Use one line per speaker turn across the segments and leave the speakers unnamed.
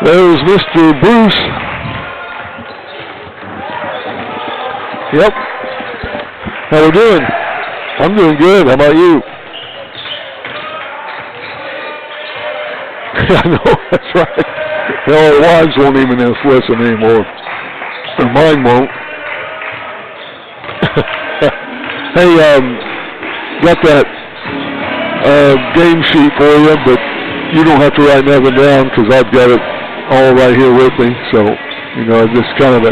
There's Mr. Bruce. Yep. How we doing? I'm doing good. How about you? I know, that's right. Our wives won't even listen anymore. Or mine won't. Hey, got that game sheet for you, but you don't have to write nothing down because I've got it all right here with me. So, you know, just kind of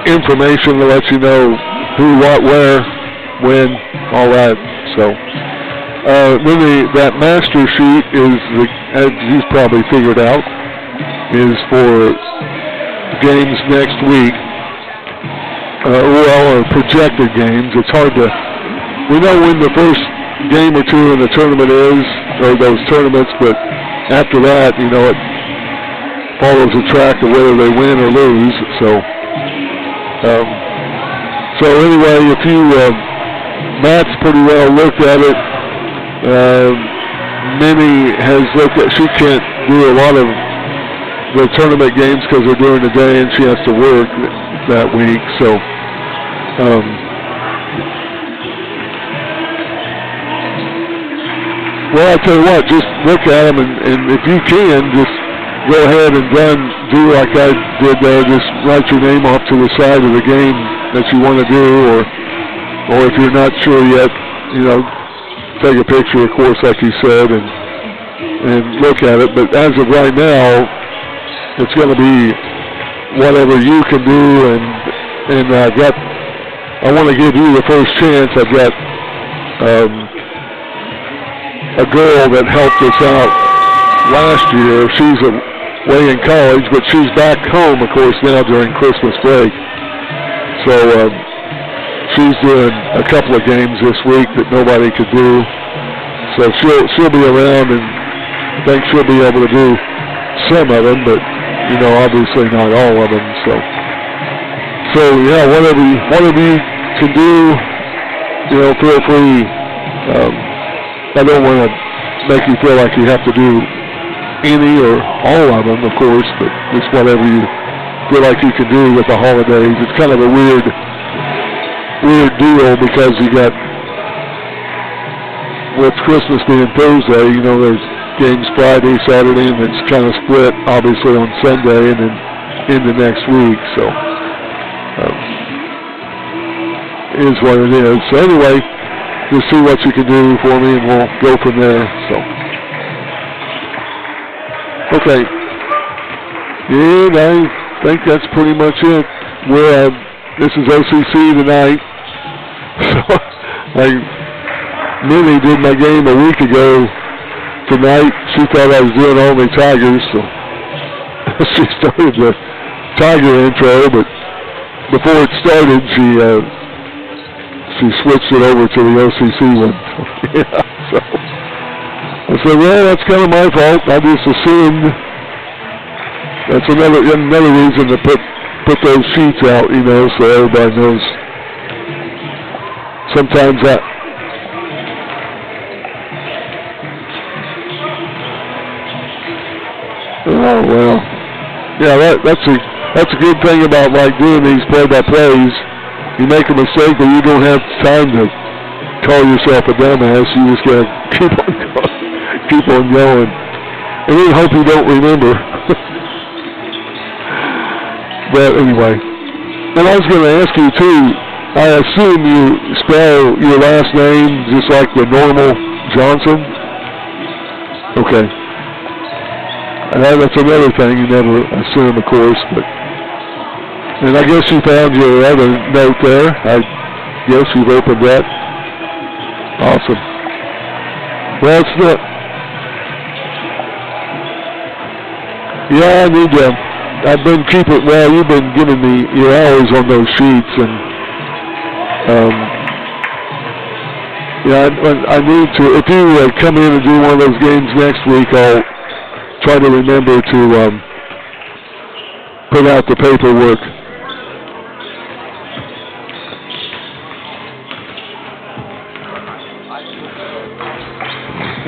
information to let you know who, what, where, when, all that. So, then that master sheet is, as you've probably figured out, is for games next week. Or projected games. It's hard to, we know when the first game or two in the tournament is, or those tournaments, but after that, you know, it follows a track of whether they win or lose. So, anyway, if you, Matt's pretty well looked at it. Minnie has looked at, she can't do a lot of the tournament games because they're during the day and she has to work that week. So, well, I'll tell you what, just look at them and if you can, just go ahead and do like I did there, just write your name off to the side of the game that you want to do, or if you're not sure yet, you know, take a picture, of course, like you said, and look at it. But as of right now, it's going to be whatever you can do, and I want to give you the first chance. I've got a girl that helped us out last year. She's away in college, but she's back home, of course, now during Christmas break. So she's doing a couple of games this week that nobody could do. So she'll be around, and I think she'll be able to do some of them, but you know, obviously not all of them. So yeah, whatever you can do, you know, feel free. I don't want to make you feel like you have to do any or all of them, of course, but just whatever you feel like you can do with the holidays. It's kind of a weird deal because you got, with Christmas being Thursday, you know, there's games Friday, Saturday, and it's kind of split, obviously, on Sunday and then into next week. So, it is what it is. So anyway, just see what you can do for me, and we'll go from there. So, okay. And I think that's pretty much it. This is OCC tonight. So, Minnie did my game a week ago. Tonight, she thought I was doing only Tigers, so she started the Tiger intro, but before it started, she switched it over to the OCC one. Yeah, so I said, well, that's kind of my fault. I just assumed. That's another reason to put those sheets out, you know, so everybody knows. Sometimes that. Oh well, yeah. That's a good thing about like doing these play-by-plays. You make a mistake, but you don't have time to call yourself a dumbass. You just gotta keep on going, and then hope you don't remember. But anyway, and I was going to ask you too. I assume you spell your last name just like the normal Johnson. Okay. That's another thing you never assume, of course, but. And I guess you found your other note there. I guess you've opened that. Awesome. Well, it's not. Yeah, I need to. I've been keeping. Well, you've been giving me your hours on those sheets, and yeah, I need to. If you come in and do one of those games next week, I'll try to remember to put out the paperwork.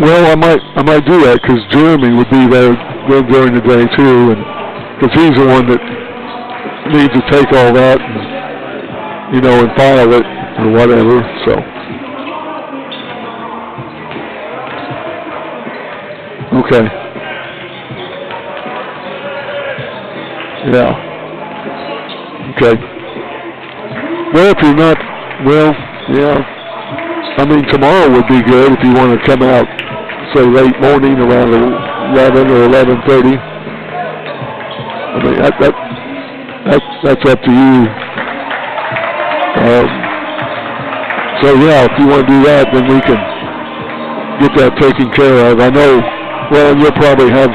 Well, I might do that because Jeremy would be there then during the day too, and because he's the one that needs to take all that and, you know, and file it or whatever. So, okay, yeah, okay. Well, if you're not, well, yeah. I mean, tomorrow would be good if you want to come out, say, late morning around 11 or 11:30. I mean, that's up to you. So, yeah, if you want to do that, then we can get that taken care of. I know, well, you'll probably have,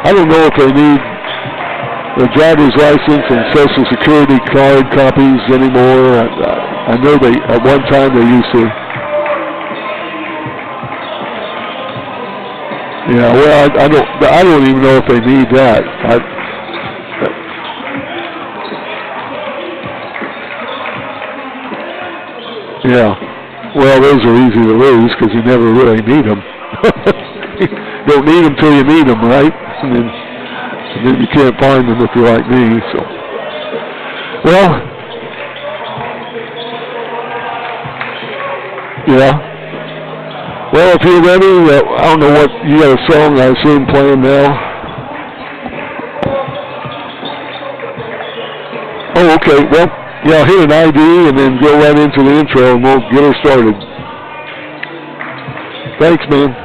I don't know if they need the driver's license and Social Security card copies anymore. I know they, at one time they used to. Yeah, well, I don't even know if they need that. Yeah, well, those are easy to lose because you never really need them. You don't need them till you need them, right? And then you can't find them if you're like me. So, well, yeah. Well, if you're ready, I don't know what, you got a song, I assume, playing now? Oh, okay, well, yeah, I'll hit an ID and then go right into the intro and we'll get her started. Thanks, man.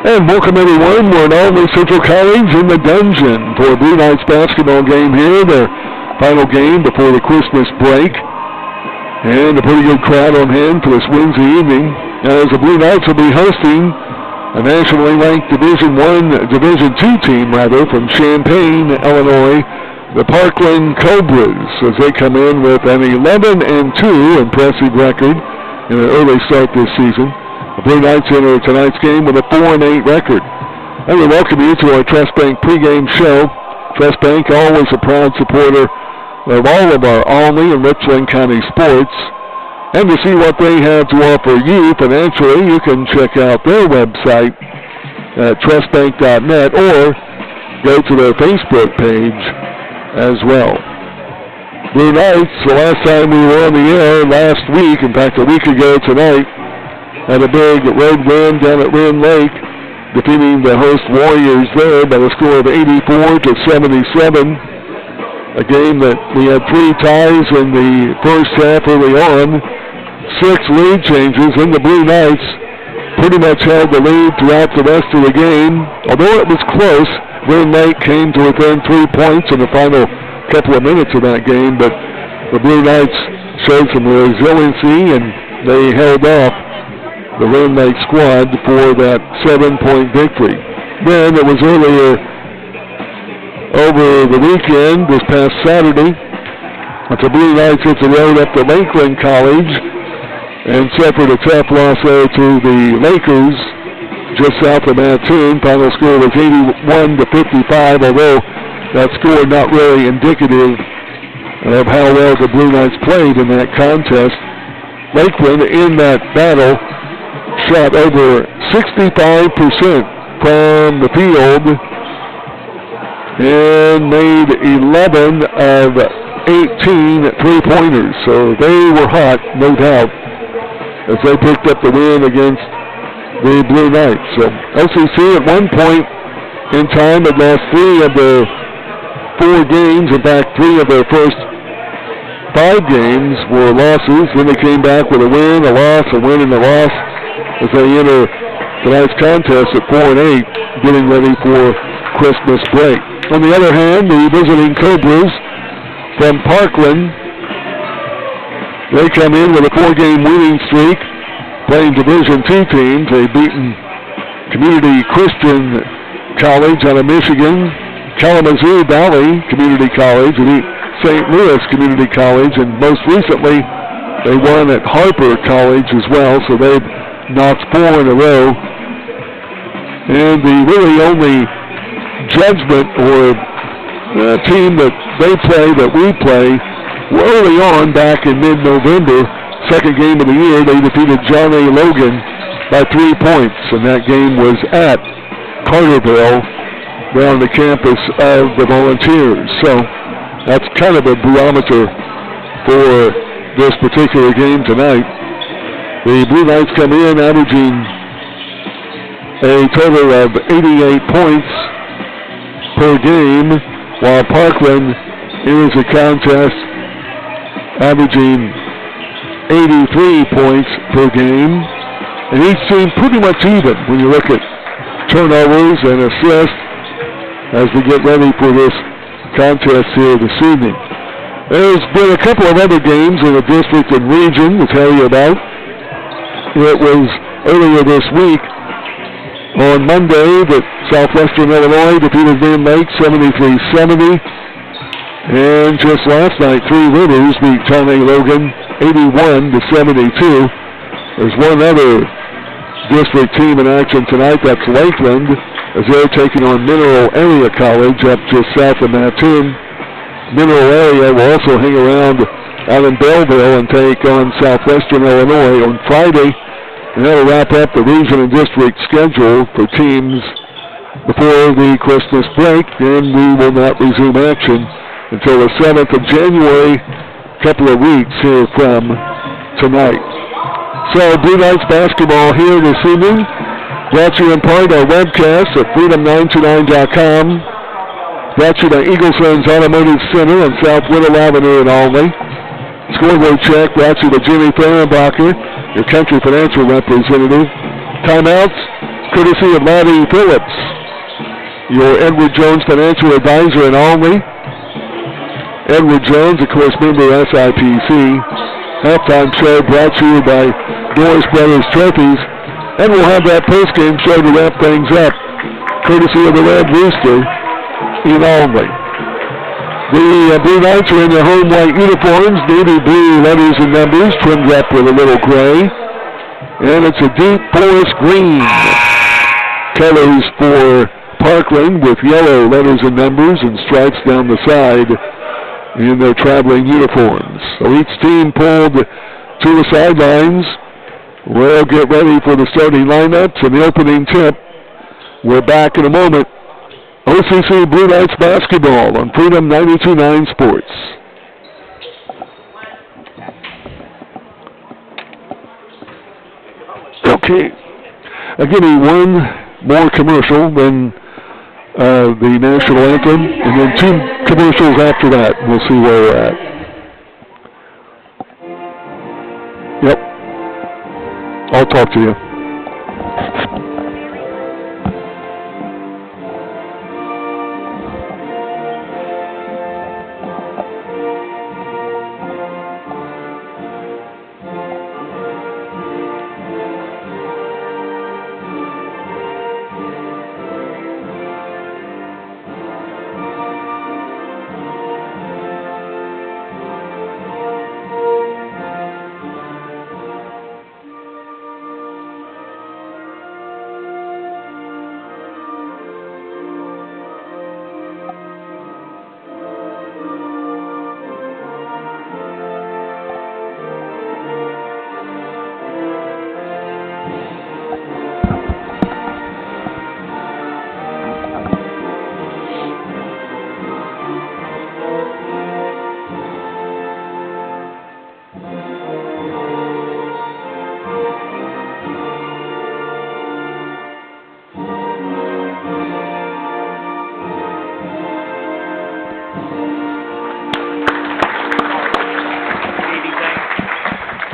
And welcome everyone, we're at Albany Central College in the dungeon for a Blue Knights basketball game here, their final game before the Christmas break. And a pretty good crowd on hand for this Wednesday evening, as the Blue Knights will be hosting a nationally ranked Division II team from Champaign, Illinois, the Parkland Cobras, as they come in with an 11-2 impressive record in an early start this season. The Blue Knights enter tonight's game with a 4-8 record. And we welcome you to our Trust Bank pregame show. Trust Bank, always a proud supporter of all of our Albany and Richland County sports. And to see what they have to offer you financially, you can check out their website at trustbank.net or go to their Facebook page as well. Blue Knights, the last time we were on the air last week, in fact a week ago tonight, had a big road win down at Wren Lake, defeating the host Warriors there by a score of 84-77. A game that we had 3 ties in the first half early on, 6 lead changes, and the Blue Knights pretty much held the lead throughout the rest of the game. Although it was close, Wren Lake came to within 3 points in the final couple of minutes of that game, but the Blue Knights showed some resiliency and they held off the Wren Lake squad for that 7-point victory. Then it was earlier over the weekend, this past Saturday, that the Blue Knights hit the road up to Lakeland College and suffered a tough loss there to the Lakers just south of Mattoon. Final score was 81-55, although that score not really indicative of how well the Blue Knights played in that contest. Lakeland in that battle shot over 65% from the field and made 11 of 18 three-pointers. So they were hot, no doubt, as they picked up the win against the Blue Knights. So OCC at one point in time had lost 3 of the 4 games. In fact, 3 of their first 5 games were losses. Then they came back with a win, a loss, a win, and a loss as they enter tonight's contest at 4-8, getting ready for Christmas break. On the other hand, the visiting Cobras from Parkland, they come in with a 4-game winning streak, playing Division II teams. They've beaten Community Christian College out of Michigan, Kalamazoo Valley Community College, and St. Louis Community College, and most recently they won at Harper College as well, so they've knocked 4 in a row. And the really only judgment or team that they play, that we play, early on back in mid-November, second game of the year, they defeated John A. Logan by 3 points, and that game was at Carterville down the campus of the Volunteers. So that's kind of a barometer for this particular game tonight. The Blue Knights come in averaging a total of 88 points per game, while Parkland enters the contest averaging 83 points per game. And each team pretty much even when you look at turnovers and assists as we get ready for this contest here this evening. There's been a couple of other games in the district and region to tell you about. It was earlier this week on Monday that Southwestern Illinois defeated Van Lake 73-70. And just last night, Three Rivers beat John A. Logan 81-72. There's one other district team in action tonight. That's Lakeland, as they're taking on Mineral Area College up just south of Mattoon. Mineral Area will also hang around out in Belleville and take on Southwestern Illinois on Friday. And that'll wrap up the region and district schedule for teams before the Christmas break. And we will not resume action until the 7th of January, a couple of weeks here from tonight. So Blue Knights basketball here this evening. Brought to you in part our webcast at freedom929.com. Brought to you by Eagle Sons Automotive Center on South Whittle Avenue in Albany. Scoreboard check brought to you by Jimmy Fehrenbacher, your country financial representative. Timeouts, courtesy of Maddie Phillips, your Edward Jones financial advisor in Albany. Edward Jones, of course, member SIPC. Halftime show brought to you by Doris Brothers Trophies. And we'll have that postgame show to wrap things up, courtesy of the Red Rooster in Albany. The Blue Knights are in their home white uniforms, navy blue letters and numbers, trimmed up with a little gray. And it's a deep forest green colors for Parkland with yellow letters and numbers and stripes down the side in their traveling uniforms. So each team pulled to the sidelines. We'll get ready for the starting lineups and the opening tip. We're back in a moment. OCC Blue Knights basketball on Freedom 92.9 Sports. Okay, I'll give you one more commercial, then the national anthem, and then 2 commercials after that. We'll see where we're at. Yep. I'll talk to you.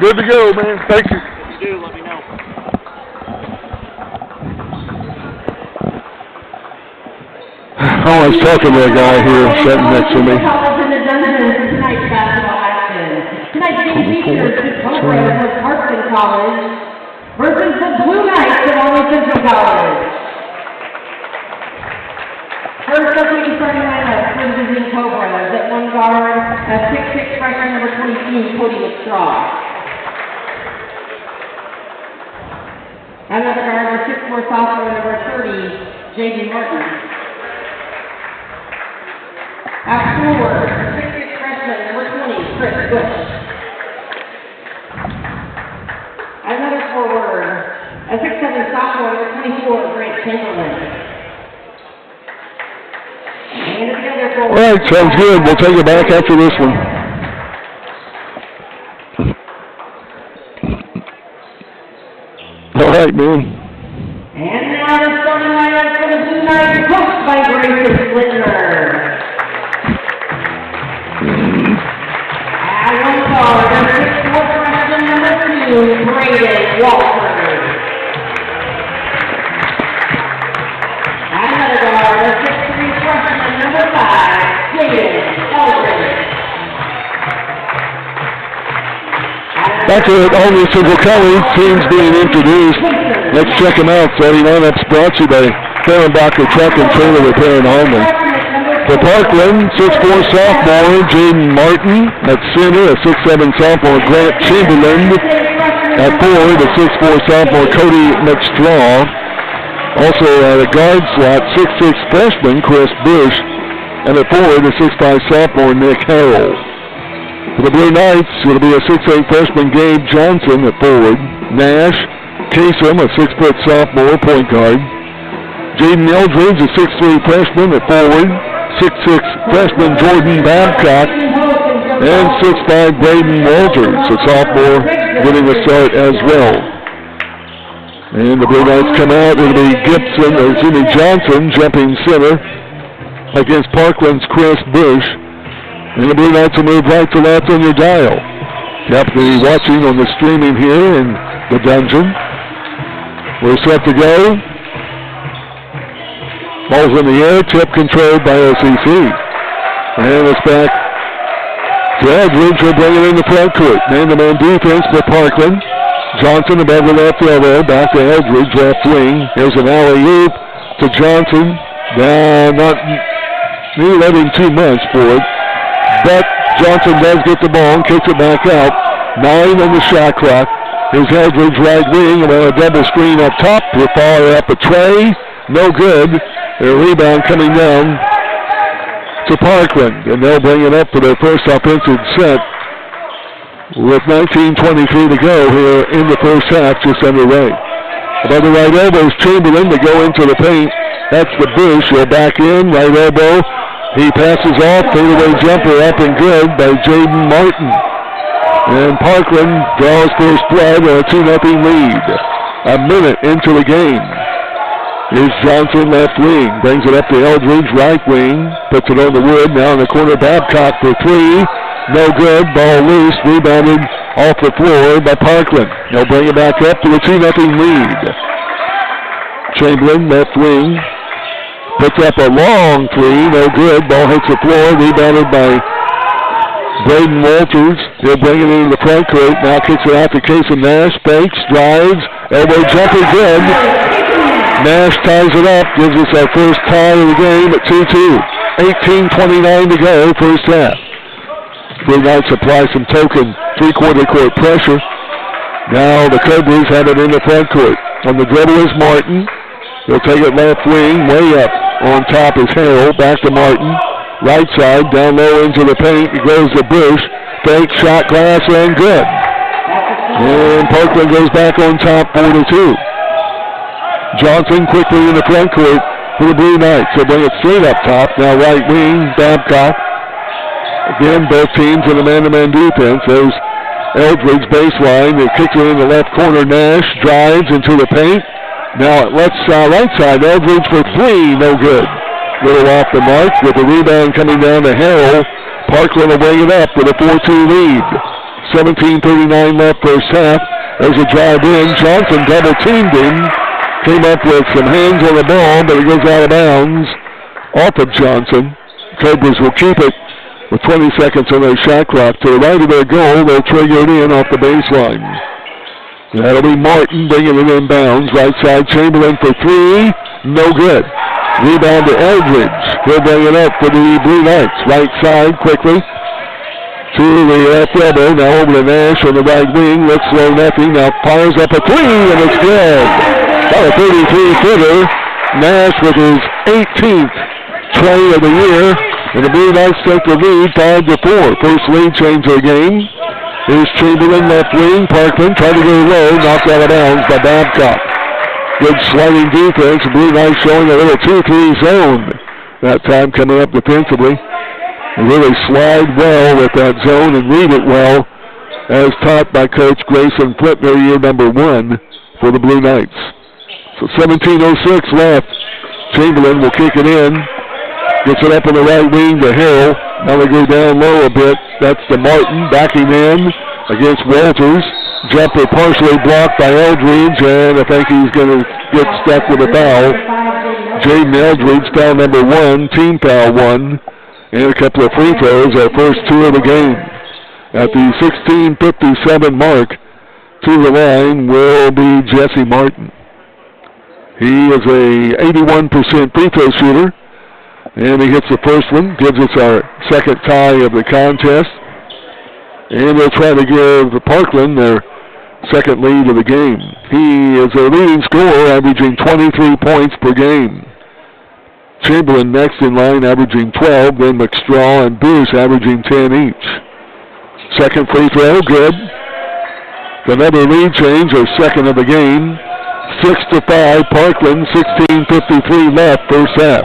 Good to go, man. Thank you.
If you do, let me know.
I was talking to a guy here sitting next to me.
Tonight's basketball action. Tonight's game features the Cobras of Parkland College versus the Blue Knights of Army Central College. First up, we can start lineup for the Division Cobras. At one guard, a 6'6" freshman number 22, Cody Straw. Another guard, a 6'4" sophomore number 30, J.D. Martin. At forward, 6'6" freshman number 20, Chris Bush. Another forward, a 6'7" sophomore number 24, Grant Chamberlain.
All right, sounds good. We'll take it back after this one. All right, man.
And now the starting lineup for the Blue Knights, coached by Grayson Slittner. At one guard, the 6'4" freshman number 2, Braden Walford. At another guard, the 6'3" freshman number 5, Jaden Eldridge.
Back at Army Central College, teams being introduced. Let's check them out. Starting lineups brought to you by Fehrenbacher Truck and Trailer Repair in Holman. For Parkland, 6'4" sophomore Jaden Martin. At center, a 6'7" sophomore Grant Chamberlain. At forward, a 6'4" sophomore Cody McStraw. Also at a guard slot, 6'6" freshman Chris Bush. And at forward, a 6'5" sophomore Nick Harrell. For the Blue Knights, it'll be a 6'8" freshman Gabe Johnson at forward. Nash Kasem, a 6' sophomore point guard. Jaden Eldridge, a 6'3" freshman at forward. 6'6" freshman Jordan Babcock. And 6'5" Braden Walters, a sophomore, getting a start as well. And the Blue Knights come out. It'll be Johnson jumping center against Parkland's Chris Bush. And the Blue Knights will move right to left on your dial. You have to be watching on the streaming here in the dungeon. We're set to go. Ball's in the air, tip controlled by OCC. And it's back to Eldridge. Will bring it in the front court. Man-to-man defense for Parkland. Johnson above the left elbow, back to Eldridge, left wing. Here's an alley-oop to Johnson. Not letting too much for it. But Johnson does get the ball and kicks it back out. 9 on the shot clock. Here's Eldridge right wing and a double screen up top. To far up a tray. No good. A rebound coming down to Parkland. And they'll bring it up for their first offensive set. With 19:23 to go here in the first half, just underway. Above the right elbow is Chamberlain to go into the paint. That's the Bush. He'll back in, right elbow. He passes off, fadeaway jumper up and good by Jaden Martin. And Parkland draws first blood on a 2-0 lead. A minute into the game. Here's Johnson left wing, brings it up to Eldridge right wing, puts it on the wood, now in the corner, Babcock for 3. No good, ball loose, rebounded off the floor by Parkland. They'll bring it back up to a 2-0 lead. Chamberlain left wing. Puts up a long 3, no good. Ball hits the floor, rebounded by Braden Walters. He'll bring it into the front court. Now kicks it out to Kasem Nash. Fakes, drives, elbow jumper, good. Nash ties it up, gives us our first tie of the game at 2-2. 18:29 to go, first half. Blue Knights apply some token three-quarter court pressure. Now the Cobras have it in the front court. On the dribble is Martin. He'll take it left wing, way up. On top is Harrell, back to Martin. Right side, down low into the paint. It goes to Bush. Fake, shot, glass, and good. And Parkland goes back on top, 4-2. Johnson quickly in the front court for the Blue Knights. They'll bring it straight up top. Now right wing, Babcock. Again, both teams in the man-to-man defense. There's Eldridge baseline. They kick it in the left corner. Nash drives into the paint. Now right side, Eldridge for 3, no good. Little off the mark with the rebound coming down to Harrell. Parkland will bring it up with a 4-2 lead. 17:39 left first half. There's a drive in. Johnson double teamed him. Came up with some hands on the ball, but it goes out of bounds off of Johnson. Cobras will keep it with 20 seconds on their shot clock. To the right of their goal, they'll trigger it in off the baseline. That'll be Martin bringing it inbounds. Right side, Chamberlain for three. No good. Rebound to Eldridge. He'll bring it up for the Blue Knights. Right side, quickly. To the left elbow. Now over to Nash on the right wing. Looks low, nothing. Now fires up a three, and it's good. About a 33-footer. Nash with his 18th try of the year. And the Blue Knights take the lead 5-4. First lead change of the game. Here's Chamberlain, left wing. Parkland tried to go low, knocked out of bounds by Babcock. Good sliding defense. The Blue Knights showing a little 2-3 zone. That time coming up defensively. They really slide well with that zone and read it well, as taught by Coach Grayson Flipner, year number 1 for the Blue Knights. So 17:06 left. Chamberlain will kick it in. Gets it up on the right wing to Harrell. Now they go down low a bit. That's to Martin, backing in against Walters. Jumper partially blocked by Eldridge, and I think he's going to get stuck with a foul. Jaden Eldridge, foul number 1, team foul 1, and a couple of free throws, our first 2 of the game. At the 16:57 mark, to the line will be Jesse Martin. He is a 81% free throw shooter. And he hits the first one, gives us our second tie of the contest. And they'll try to give Parkland their second lead of the game. He is their leading scorer, averaging 23 points per game. Chamberlain next in line, averaging 12. Then McStraw and Bruce averaging 10 each. Second free throw, good. Another lead change, or second of the game. 6-5, Parkland, 16:53 left, first half.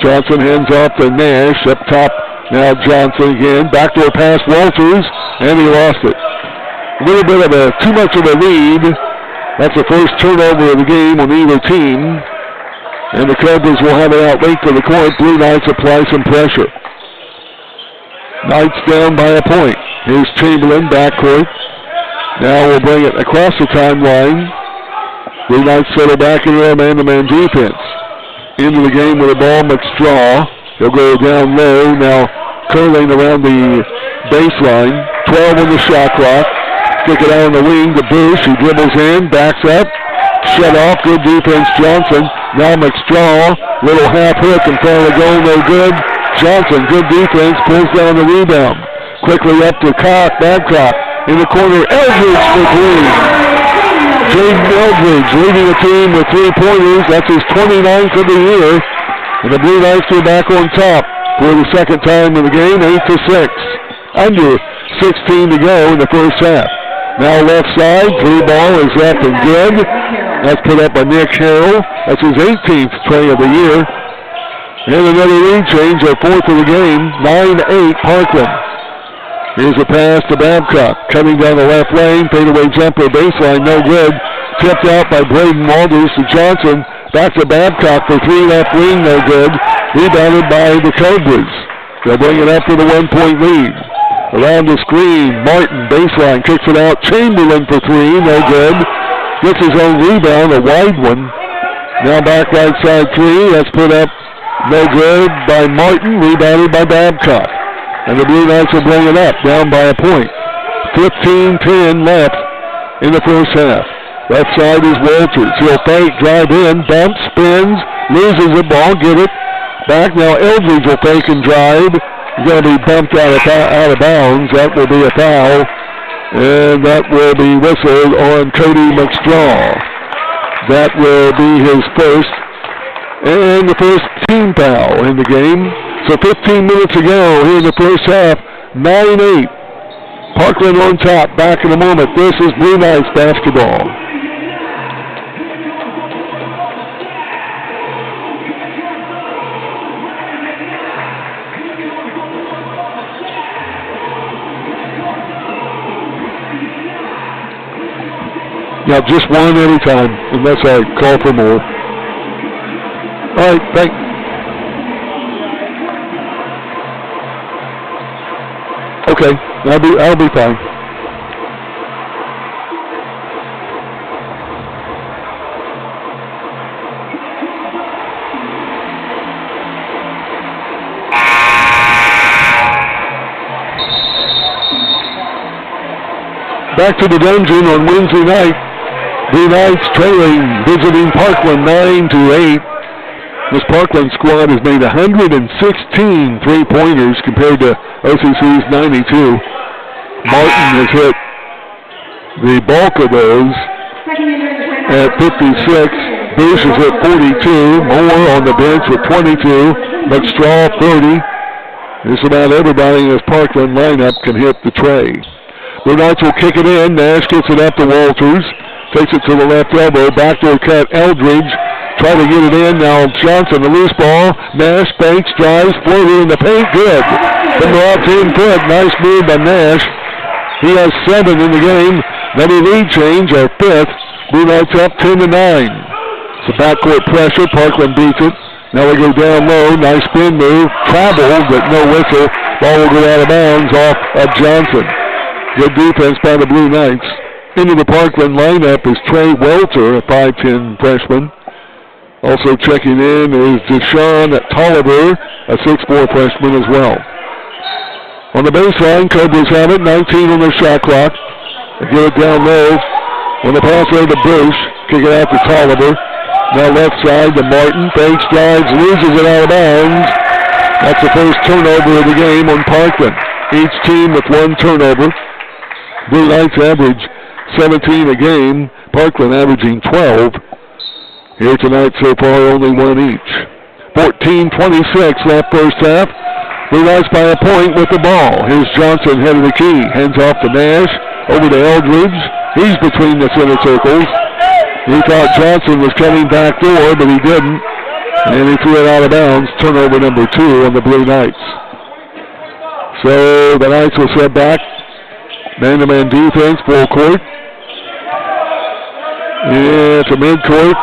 Johnson hands off to Nash. Up top, now Johnson again. Backdoor pass, Walters, and he lost it. A little bit of too much of a lead. That's the first turnover of the game on either team. And the Cobras will have it out late to the court. Blue Knights apply some pressure. Knights down by a point. Here's Chamberlain, backcourt. Now we'll bring it across the timeline. Blue Knights settle back in their man-to-man defense. Into the game with the ball, McStraw. He'll go down low, now curling around the baseline. 12 on the shot clock. Kick it out on the wing to Bruce. He dribbles in, backs up. Shut off, good defense, Johnson. Now McStraw, little half hook in front of the goal, no good. Johnson, good defense, pulls down the rebound. Quickly up to Babcock. In the corner, Eldridge for three. Jaden Eldridge leading the team with 3-pointers. That's his 29th of the year. And the Blue Knights are back on top for the second time in the game, 8-6. Under 16 to go in the first half. Now left side, three ball is up and good. That's put up by Nick Harrell. That's his 18th try of the year. And another lead change, our fourth of the game, 9-8 Parkland. Here's a pass to Babcock, coming down the left lane, fadeaway jumper, baseline, no good. Tipped out by Braden Walters to Johnson, back to Babcock for three, left wing, no good. Rebounded by the Cobras. They'll bring it up for the 1-point lead. Around the screen, Martin, baseline, kicks it out. Chamberlain for three, no good. Gets his own rebound, a wide one. Now back right side three, that's put up, no good by Martin, rebounded by Babcock. And the Blue Knights will bring it up, down by a point. 15-10 left in the first half. Left side is Walters. He'll fake, drive in, bump, spins, loses the ball, get it. Back now, Eldridge will fake and drive. He's going to be bumped out of bounds. That will be a foul. And that will be whistled on Cody McStraw. That will be his first. And the first team foul in the game. So 15 minutes ago here in the first half, 9-8. Parkland on top. Back in a moment. This is Blue Knights basketball. Yeah, just one every time, unless I call for more. All right, thanks. Okay, I'll be fine. Back to the dungeon on Wednesday night. Blue Knights trailing, visiting Parkland 9-8. This Parkland squad has made 116 three-pointers compared to OCC's 92. Martin has hit the bulk of those at 56. Bush is at 42. Moore on the bench with 22. McStraw 30. Just about everybody in this Parkland lineup can hit the tray. Blue Knights will kick it in. Nash gets it up to Walters. Takes it to the left elbow. Backdoor cut. Eldridge. Try to get it in. Now Johnson, the loose ball. Nash fakes, drives, floater in the paint. Good. From about 10 foot. Nice move by Nash. He has 7 in the game. Then a lead change, our 5th. Blue Knights up 10-9. It's a backcourt pressure. Parkland beats it. Now they go down low. Nice spin move. Traveled, but no whistle. Ball will go out of bounds off of Johnson. Good defense by the Blue Knights. Into the Parkland lineup is Trey Welter, a 5'10 freshman. Also checking in is Deshaun Tolliver, a 6'4 freshman as well. On the baseline, Cobras have it, 19 on their shot clock. They get it down low. On the pass over to Bush, kick it out to Tolliver. Now left side to Martin, fakes, drives, loses it out of bounds. That's the first turnover of the game on Parkland. Each team with 1 turnover. Blue Knights average 17 a game. Parkland averaging 12. Here tonight so far only 1 each. 14:26 left first half. Blue Knights by a point with the ball. Here's Johnson head of the key. Hands off to Nash. Over to Eldridge. He's between the center circles. He thought Johnson was coming back door, but he didn't. And he threw it out of bounds. Turnover number 2 on the Blue Knights. So the Knights will set back. Man-to-man defense, full court. Yeah, it's a mid-court.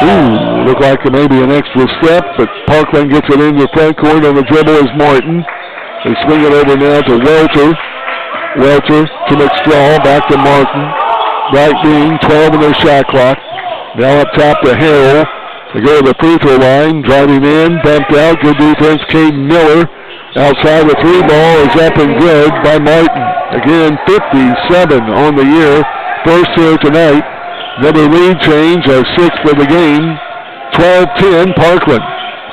Ooh, looked like maybe an extra step, but Parkland gets it into the front court. On the dribble is Martin. They swing it over now to Welter. Welter to McStraw, back to Martin. Right wing, 12 in their shot clock. Now up top to Harrell. They go to the free throw line, driving in, bumped out. Good defense, Caden Miller. Outside the 3 ball is up and good by Martin. Again, 57 on the year. First here tonight. Another lead change, our 6th for the game. 12-10 Parkland.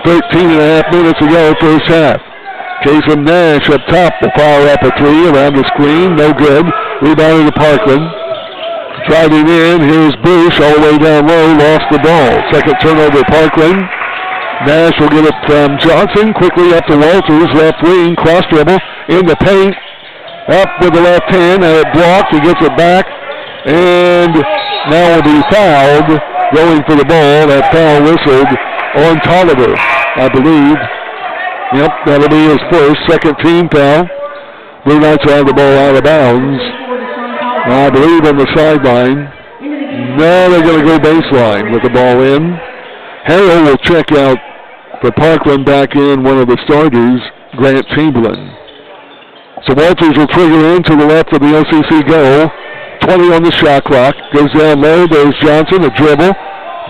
13.5 minutes to go first half. Casey Nash up top will fire up a 3 around the screen. No good. Rebounded to Parkland. Driving in, here's Bush all the way down low. Lost the ball. Second turnover Parkland. Nash will get it from Johnson. Quickly up to Walters. Left wing. Cross dribble. In the paint. Up with the left hand. And it blocked. He gets it back. And now will be fouled. Going for the ball. That foul whistled on Tolliver, I believe. Yep, that'll be his first. Second team foul. Blue Knights will have the ball out of bounds. I believe on the sideline. Now they're going to go baseline with the ball in. Harrell will check out for Parkland, back in one of the starters, Grant Chamberlain. So Walters will trigger in to the left of the OCC goal. 20 on the shot clock. Goes down low. There's Johnson, a dribble.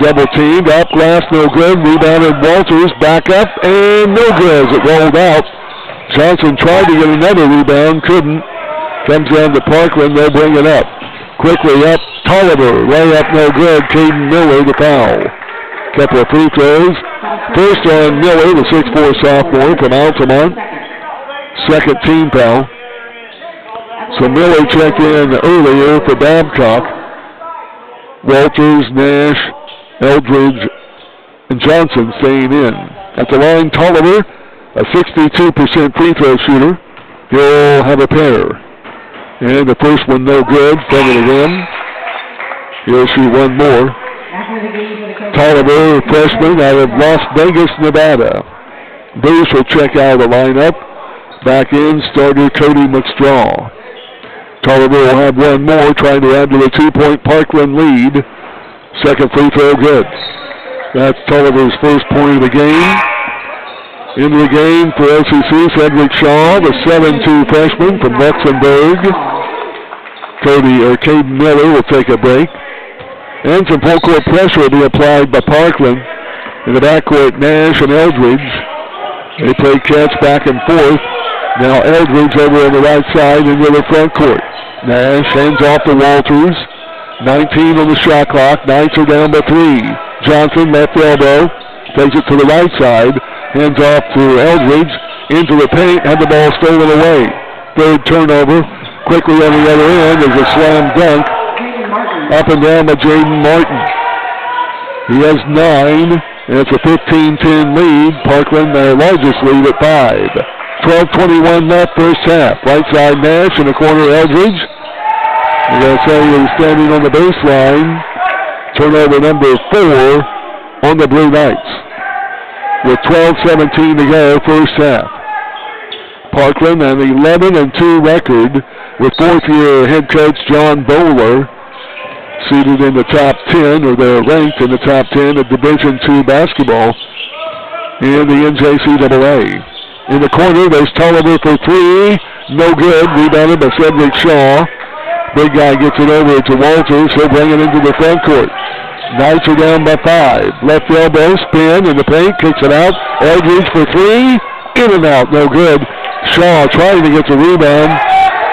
Double teamed. Up glass, no good. Rebounded Walters. Back up, and no good as it rolled out. Johnson tried to get another rebound. Couldn't. Comes down to Parkland. They'll bring it up. Quickly up. Tolliver. Way up, no good. Caden Miller, the foul. Couple of free throws. First on Miller, the 6'4 sophomore from Altamont. Second team foul. So Miller checked in earlier for Babcock. Walters, Nash, Eldridge, and Johnson staying in. At the line, Tolliver, a 62% free throw shooter. He'll have a pair. And the first one no good, front of the rim. He'll shoot one more. Tolliver, freshman out of Las Vegas, Nevada. Bruce will check out of the lineup. Back in, starter Cody McStraw. Tolliver will have one more, trying to add to the 2-point Parkland lead. Second free throw good. That's Tolliver's first point of the game. Into the game for OCC, Cedric Shaw, the 7'2 freshman from Luxembourg. Caden Miller will take a break. And some full court pressure will be applied by Parkland. In the backcourt, Nash and Eldridge. They play catch back and forth. Now Eldridge over on the right side into the front court. Nash hands off to Walters. 19 on the shot clock. Knights are down by 3. Johnson, left elbow, takes it to the right side. Hands off to Eldridge. Into the paint. Had the ball stolen away. Third turnover. Quickly on the other end is a slam dunk. Up and down by Jaden Martin. He has 9. And it's a 15-10 lead. Parkland, their largest lead at 5. 12:21 left, first half. Right side Nash in the corner, Eldridge. We're going to say he's standing on the baseline. Turnover number 4 on the Blue Knights. With 12:17 to go, first half. Parkland an 11-2 record with fourth-year head coach John Bowler seated in the top 10, or they're ranked in the top 10 of Division II basketball in the NJCAA. In the corner, there's Tolliver for 3. No good. Rebounded by Cedric Shaw. Big guy gets it over to Walters. He'll bring it into the front court. Knights are down by 5. Left elbow, spin in the paint, kicks it out. Eldridge for 3. In and out, no good. Shaw trying to get the rebound.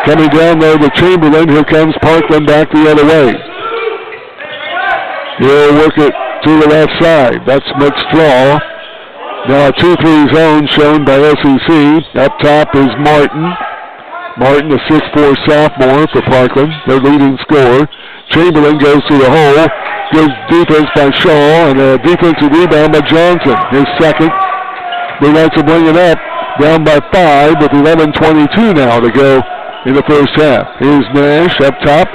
Coming down there to Chamberlain. Here comes Parkland back the other way. He'll work it to the left side. That's McStraw. Now a 2-3 zone shown by OCC. Up top is Martin. Martin, a 6'4 sophomore for Parkland, their leading scorer. Chamberlain goes to the hole. Good defense by Shaw, and a defensive rebound by Johnson, his second. Blue Knights will bring it up, down by 5 with 11:22 now to go in the first half. Here's Nash up top.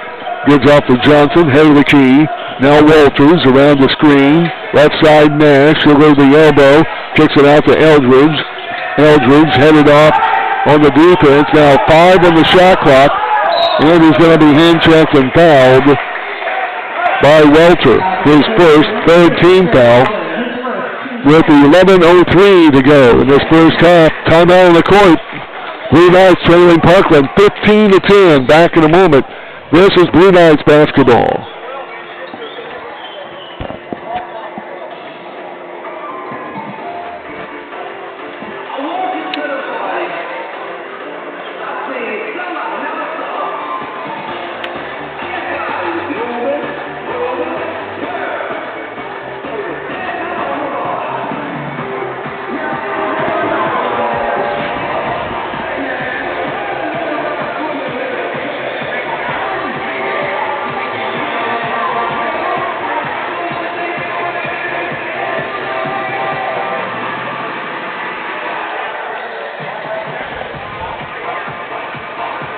Gives off to Johnson, head of the key. Now Walters around the screen. Left side Nash, he'll go to the elbow. Kicks it out to Eldridge. Eldridge headed off on the defense. Now 5 on the shot clock. And he's going to be hand-checked and fouled by Welter. His first, third team foul. With 11:03 to go in this first half. Timeout on the court. Blue Knights trailing Parkland 15-10. Back in a moment. This is Blue Knights basketball.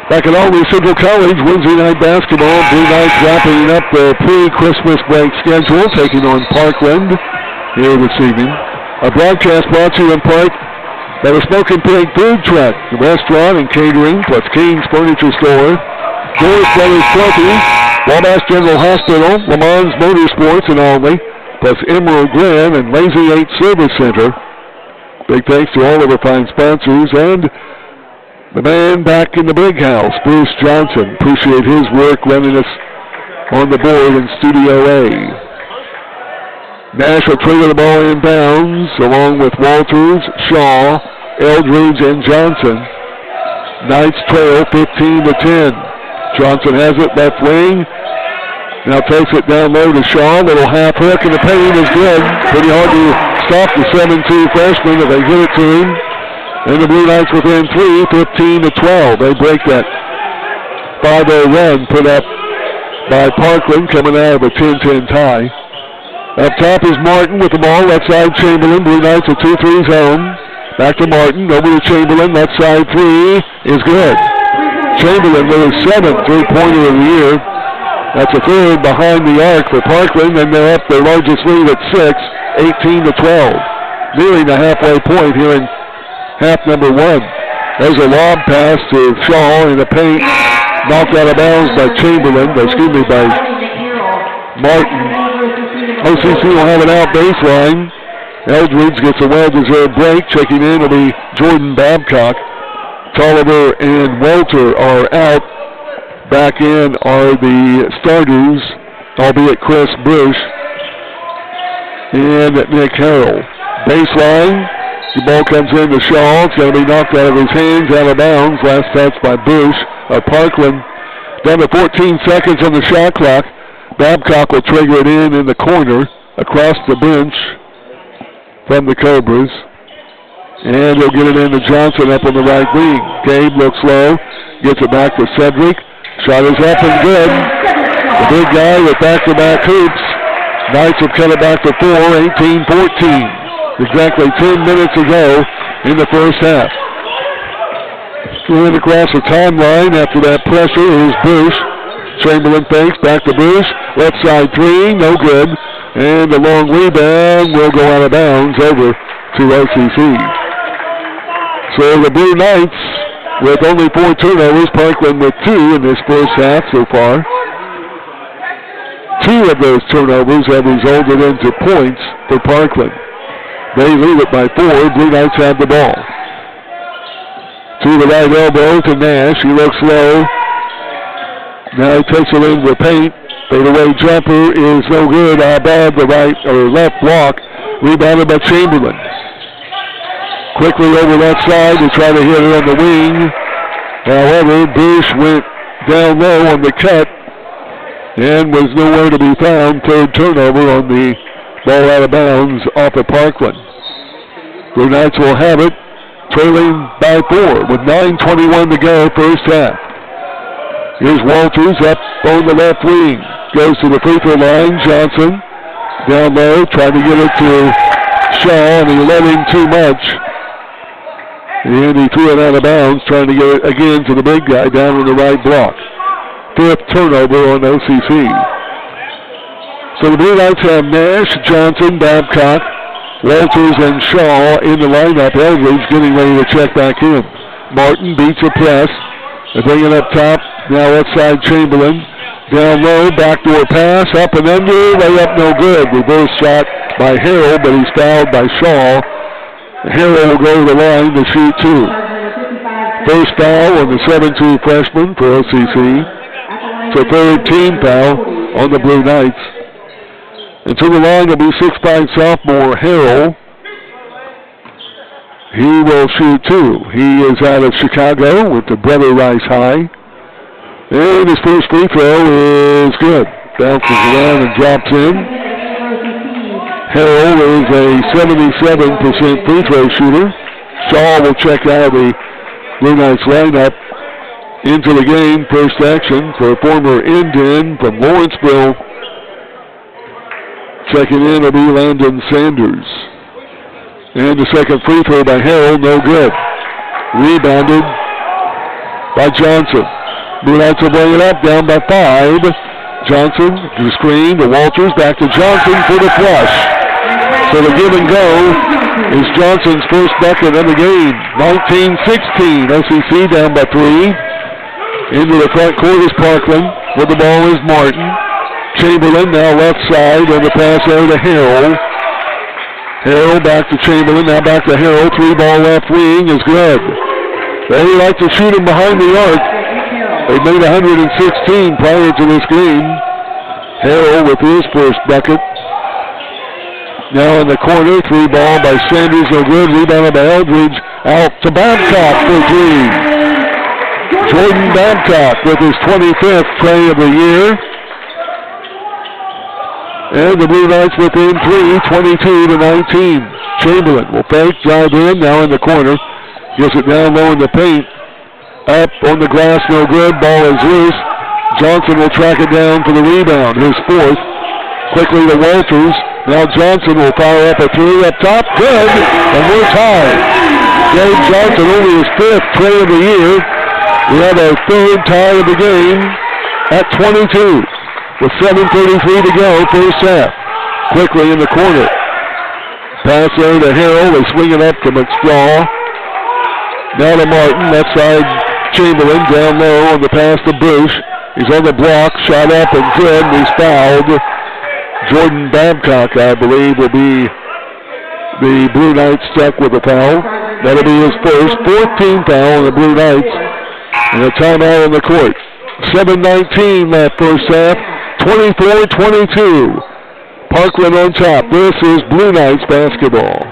Back at Albany Central College, Wednesday night basketball. Blue Knights wrapping up the pre-Christmas break schedule, taking on Parkland here this evening. A broadcast brought to you in part by the Smoking Pig Food Truck, the restaurant and catering, plus King's Furniture Store, Doris Brothers Trophy, Wabash General Hospital, Le Mans Motorsports in Albany, plus Emerald Grand and Lazy 8 Service Center. Big thanks to all of our fine sponsors and the man back in the big house, Bruce Johnson. Appreciate his work running us on the board in Studio A. Nash will trigger the ball inbounds along with Walters, Shaw, Eldridge, and Johnson. Knights trail 15-10. Johnson has it left wing. Now takes it down low to Shaw. Little half hook and the paint is good. Pretty hard to stop the 7-2 freshman if they get it to him. And the Blue Knights within 3, 15-12. They break that 5-0 run put up by Parkland coming out of a 10-10 tie. Up top is Martin with the ball. Left side Chamberlain. Blue Knights a 2-3 zone. Back to Martin. Over to Chamberlain. Left side 3 is good. Chamberlain with his 7th three-pointer of the year. That's a third behind the arc for Parkland, and they're up their largest lead at 6, 18-12. Nearing the halfway point here in half number 1. There's a lob pass to Shaw in the paint. Knocked out of bounds by Chamberlain, by Martin. OCC will have an out baseline. Eldridge gets a well-deserved break. Checking in will be Jordan Babcock. Tolliver and Welter are out. Back in are the starters, albeit Chris Bush and Nick Harrell. Baseline. The ball comes in to Shaw. It's going to be knocked out of his hands, out of bounds. Last touch by Bush of Parkland. Down to 14 seconds on the shot clock. Babcock will trigger it in the corner across the bench from the Cobras. And he'll get it into Johnson up on the right wing. Gabe looks low, gets it back to Cedric. Shot is up and good. The big guy with back-to-back hoops. Knights have cut it back to 18-14. Exactly 10 minutes ago in the first half. Going across the timeline after that pressure is Bruce. Chamberlain fakes, back to Bruce. Left side three, no good. And the long rebound will go out of bounds over to OCC. So the Blue Knights with only 4 turnovers, Parkland with 2 in this first half so far. 2 of those turnovers have resulted into points for Parkland. They lead it by 4. Blue Knights have the ball. To the right elbow to Nash. He looks low. Now he takes it into the paint. Fadeaway jumper is no good. Above the right or left block. Rebounded by Chamberlain. Quickly over that side to try to hit it on the wing. However, Bush went down low on the cut and was nowhere to be found. Third turnover on the ball out of bounds off of Parkland. Blue Knights will have it, trailing by 4 with 9:21 to go first half. Here's Walters up on the left wing. Goes to the free throw line. Johnson down low, trying to get it to Shaw, and he let him too much. And he threw it out of bounds, trying to get it again to the big guy down on the right block. 5th turnover on OCC. So the Blue Knights have Nash, Johnson, Babcock, Walters, and Shaw in the lineup. Eldridge getting ready to check back in. Martin beats a press. They bring it up top. Now outside Chamberlain. Down low, backdoor pass, up and under, layup no good. Reverse shot by Harrell, but he's fouled by Shaw. Harrell will go to the line to shoot 2. First foul on the 7'2" freshman for OCC. It's a 3rd team foul on the Blue Knights. And to the line will be 6'5" sophomore Harrell. He will shoot 2. He is out of Chicago with the Brother Rice High. And his first free throw is good. Bounces around and drops in. Harrell is a 77% free throw shooter. Shaw will check out of the Blue Knights lineup into the game. First action for former Indian from Lawrenceville. Checking in will be Landon Sanders. And the second free throw by Harrell, no good. Rebounded by Johnson. Blue Knights will bring it up, down by 5. Johnson to the screen to Walters, back to Johnson for the flush. So the give and go is Johnson's first bucket of the game. 19-16, OCC down by 3. Into the front court is Parkland. With the ball is Martin. Chamberlain now left side on the pass over to Harrell. Harrell back to Chamberlain, now back to Harrell. 3-ball left wing is good. They like to shoot him behind the arc. They made 116 prior to this game. Harrell with his first bucket. Now in the corner, 3-ball by Sanders, no good. Rebounded by Eldridge, out to Babcock for 3. Jordan Babcock with his 25th tray of the year. And the Blue Knights within 3, 22-19. Chamberlain will fake, drive in, now in the corner. Gets it down low in the paint. Up on the glass, no good. Ball is loose. Johnson will track it down for the rebound, his 4th. Quickly to Walters. Now Johnson will fire up a 3 up top. Good. And we're tied. Gabe Johnson only his 5th tray of the year. We have our 3rd tie of the game at 22 with 7:33 to go first half. Quickly in the corner. Pass over to Harrell. They swing it up to McStraw. Now to Martin. Left side Chamberlain down low on the pass to Bush. He's on the block. Shot up and good. And he's fouled. Jordan Babcock, I believe, will be the Blue Knights stuck with a foul. That'll be his first. 4th team foul on the Blue Knights. And a timeout on the court. 7:19 left first half. 24-22. Parkland on top. This is Blue Knights basketball.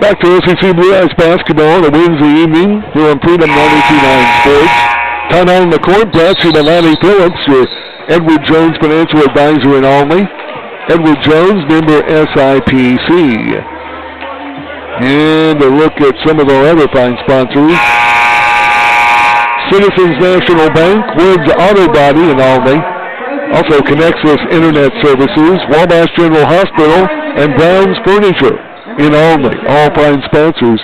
Back to OCC Blue Eyes basketball on a Wednesday evening here on Freedom 92.9 Sports. Timeout on the court brought to you by Lanny Phillips, your Edward Jones financial advisor in Albany. Edward Jones, member SIPC. And a look at some of our other fine sponsors. Citizens National Bank, Woods Auto Body in Albany. Also Connexus Internet Services, Wabash General Hospital, and Brown's Furniture in Albany. All fine sponsors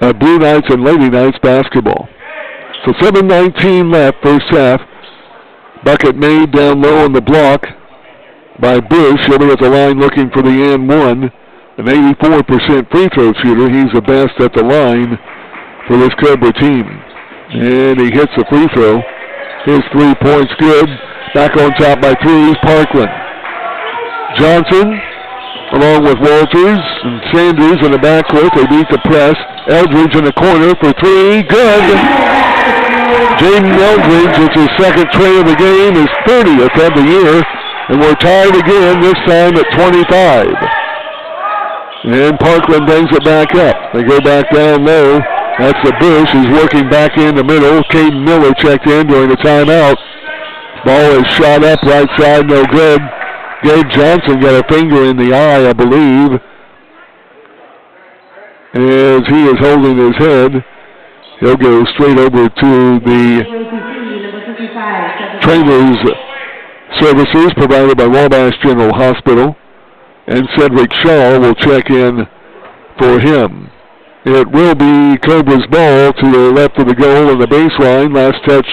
of Blue Knights and Lady Knights basketball. So 7:19 left, first half. Bucket made down low on the block by Bush. He'll be at the line looking for the and one. An 84% free throw shooter. He's the best at the line for this Cobra team. And he hits the free throw. His 3 points good. Back on top by three, Parkland. Johnson, along with Walters and Sanders in the backcourt. They beat the press. Eldridge in the corner for three. Good. Jaden Eldridge, it's his second tray of the game, his 30th of the year. And we're tied again, this time at 25. And Parkland brings it back up. They go back down low. That's the Bush. He's working back in the middle. Caden Miller checked in during the timeout. Ball is shot up right side, no good. Gabe Johnson got a finger in the eye, I believe. As he is holding his head, he'll go straight over to the trainers' services provided by Wabash General Hospital. And Cedric Shaw will check in for him. It will be Cobra's ball to the left of the goal on the baseline. Last touch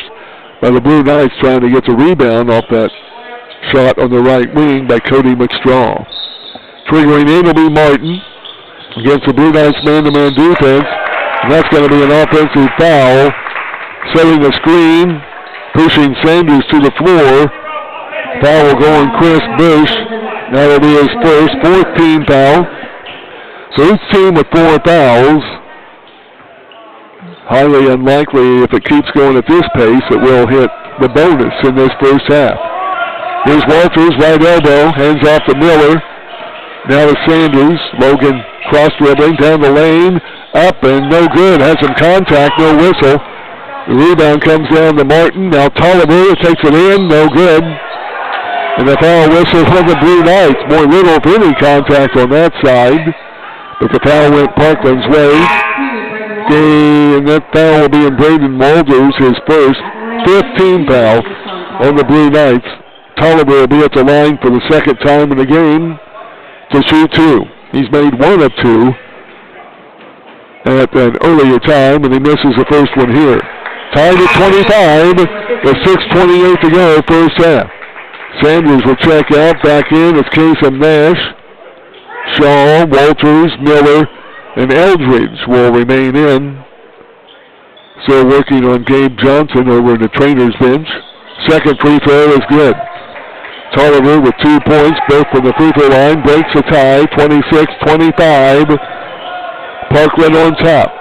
by the Blue Knights trying to get the rebound off that shot on the right wing by Cody McStraw. Triggering in will be Martin against the Blue Knights man-to-man defense. And that's going to be an offensive foul. Setting the screen, pushing Sanders to the floor. Foul will go on Chris Bush. That'll be his first, fourth team foul. So each team with 4 fouls. Highly unlikely if it keeps going at this pace it will hit the bonus in this first half. Here's Walters, right elbow, hands off to Miller. Now to Sanders. Logan cross-dribbling down the lane. Up and no good. Has some contact, no whistle. The rebound comes down to Martin. Now Tolliver takes it in, no good. And the foul whistle from the Blue Knights. More little if any contact on that side. But the foul went Parkland's way. And that foul will be in Braden Walters, his first 15 foul on the Blue Knights. Tolliver will be at the line for the second time in the game to shoot 2. He's made 1 of 2 at an earlier time, and he misses the first one here. Tied at 25 with 6:28 to go, first half. Sanders will check out. Back in, it's Kasem Nash. Shaw, Walters, Miller, and Eldridge will remain in. Still working on Gabe Johnson over in the trainer's bench. Second free throw is good. Tolliver with 2 points, both from the free throw line, breaks the tie, 26-25. Parkland on top.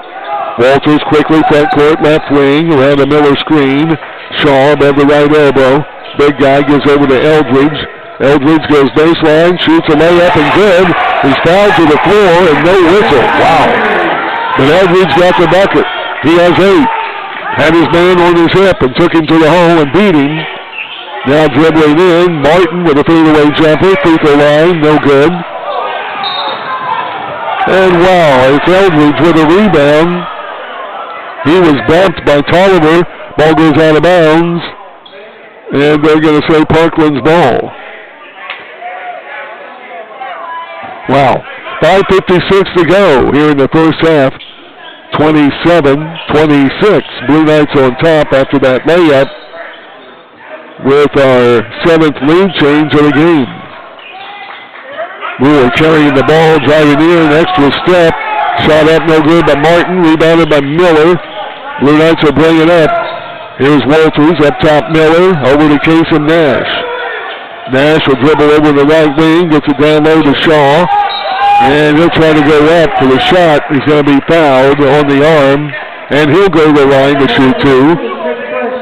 Walters quickly front court, left wing, around the Miller screen. Shaw above the right elbow. Big guy gives over to Eldridge. Eldridge goes baseline, shoots a layup and good. He's fouled to the floor and no whistle. Wow. But Eldridge got the bucket. He has 8. Had his man on his hip and took him to the hole and beat him. Now dribbling in, Martin with a fadeaway jumper, free throw line, no good. And wow, it's Eldridge with a rebound. He was bumped by Tolliver. Ball goes out of bounds. And they're going to say Parkland's ball. Wow. 5:56 to go here in the first half. 27-26. Blue Knights on top after that layup with our 7th lead change of the game. Brewer carrying the ball, driving in, extra step. Shot up no good by Martin, rebounded by Miller. Blue Knights will bring it up. Here's Walters, up top Miller, over to Kasem Nash. Nash will dribble over the right wing, gets it down low to Shaw. And he'll try to go up for the shot. He's going to be fouled on the arm. And he'll go to the line to shoot 2.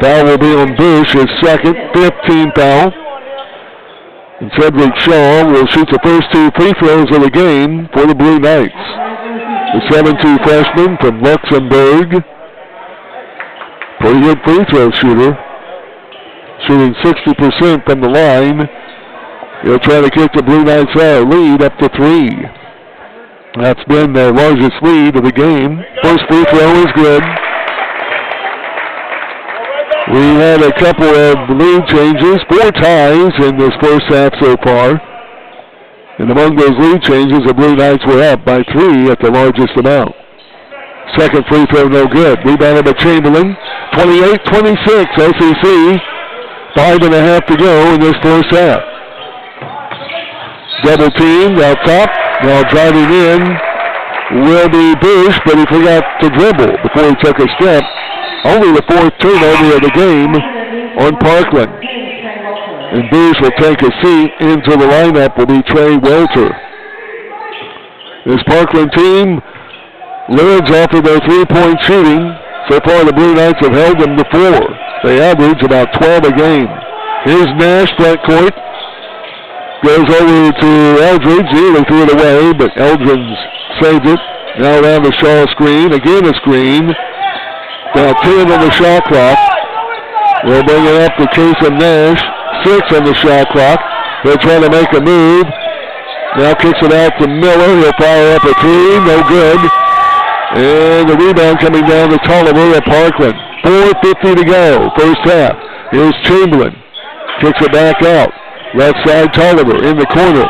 Foul will be on Bush, his second, 15 foul. And Cedric Shaw will shoot the first 2 free throws of the game for the Blue Knights. The 7'2" freshman from Luxembourg. Pretty good free throw shooter. Shooting 60% from the line. He'll try to kick the Blue Knights out lead up to 3. That's been their largest lead of the game. First free throw is good. We had a couple of lead changes, 4 ties in this first half so far. And among those lead changes, the Blue Knights were up by 3 at the largest amount. Second free throw, no good. Rebounded by Chamberlain. 28-26, OCC. 5.5 to go in this first half. Double teamed out top. Now driving in will be Bush, but he forgot to dribble before he took a step. Only the 4th turnover of the game on Parkland. And Bush will take a seat. Into the lineup will be Trey Welter. This Parkland team lives off of their 3-point shooting. So far the Blue Knights have held them to 4. They average about 12 a game. Here's Nash, front court. Goes over to Eldridge. Nearly threw it away, but Eldridge saved it. Now around the Shaw screen. Again a screen. Now 10 on the shot clock. We'll bring it up to Kasem Nash. 6 on the shot clock. They'll try to make a move. Now kicks it out to Miller. He'll fire up a 3. No good. And the rebound coming down to Tolliver at Parkland. 4:50 to go. First half. Here's Chamberlain. Kicks it back out. Left side Tolliver in the corner.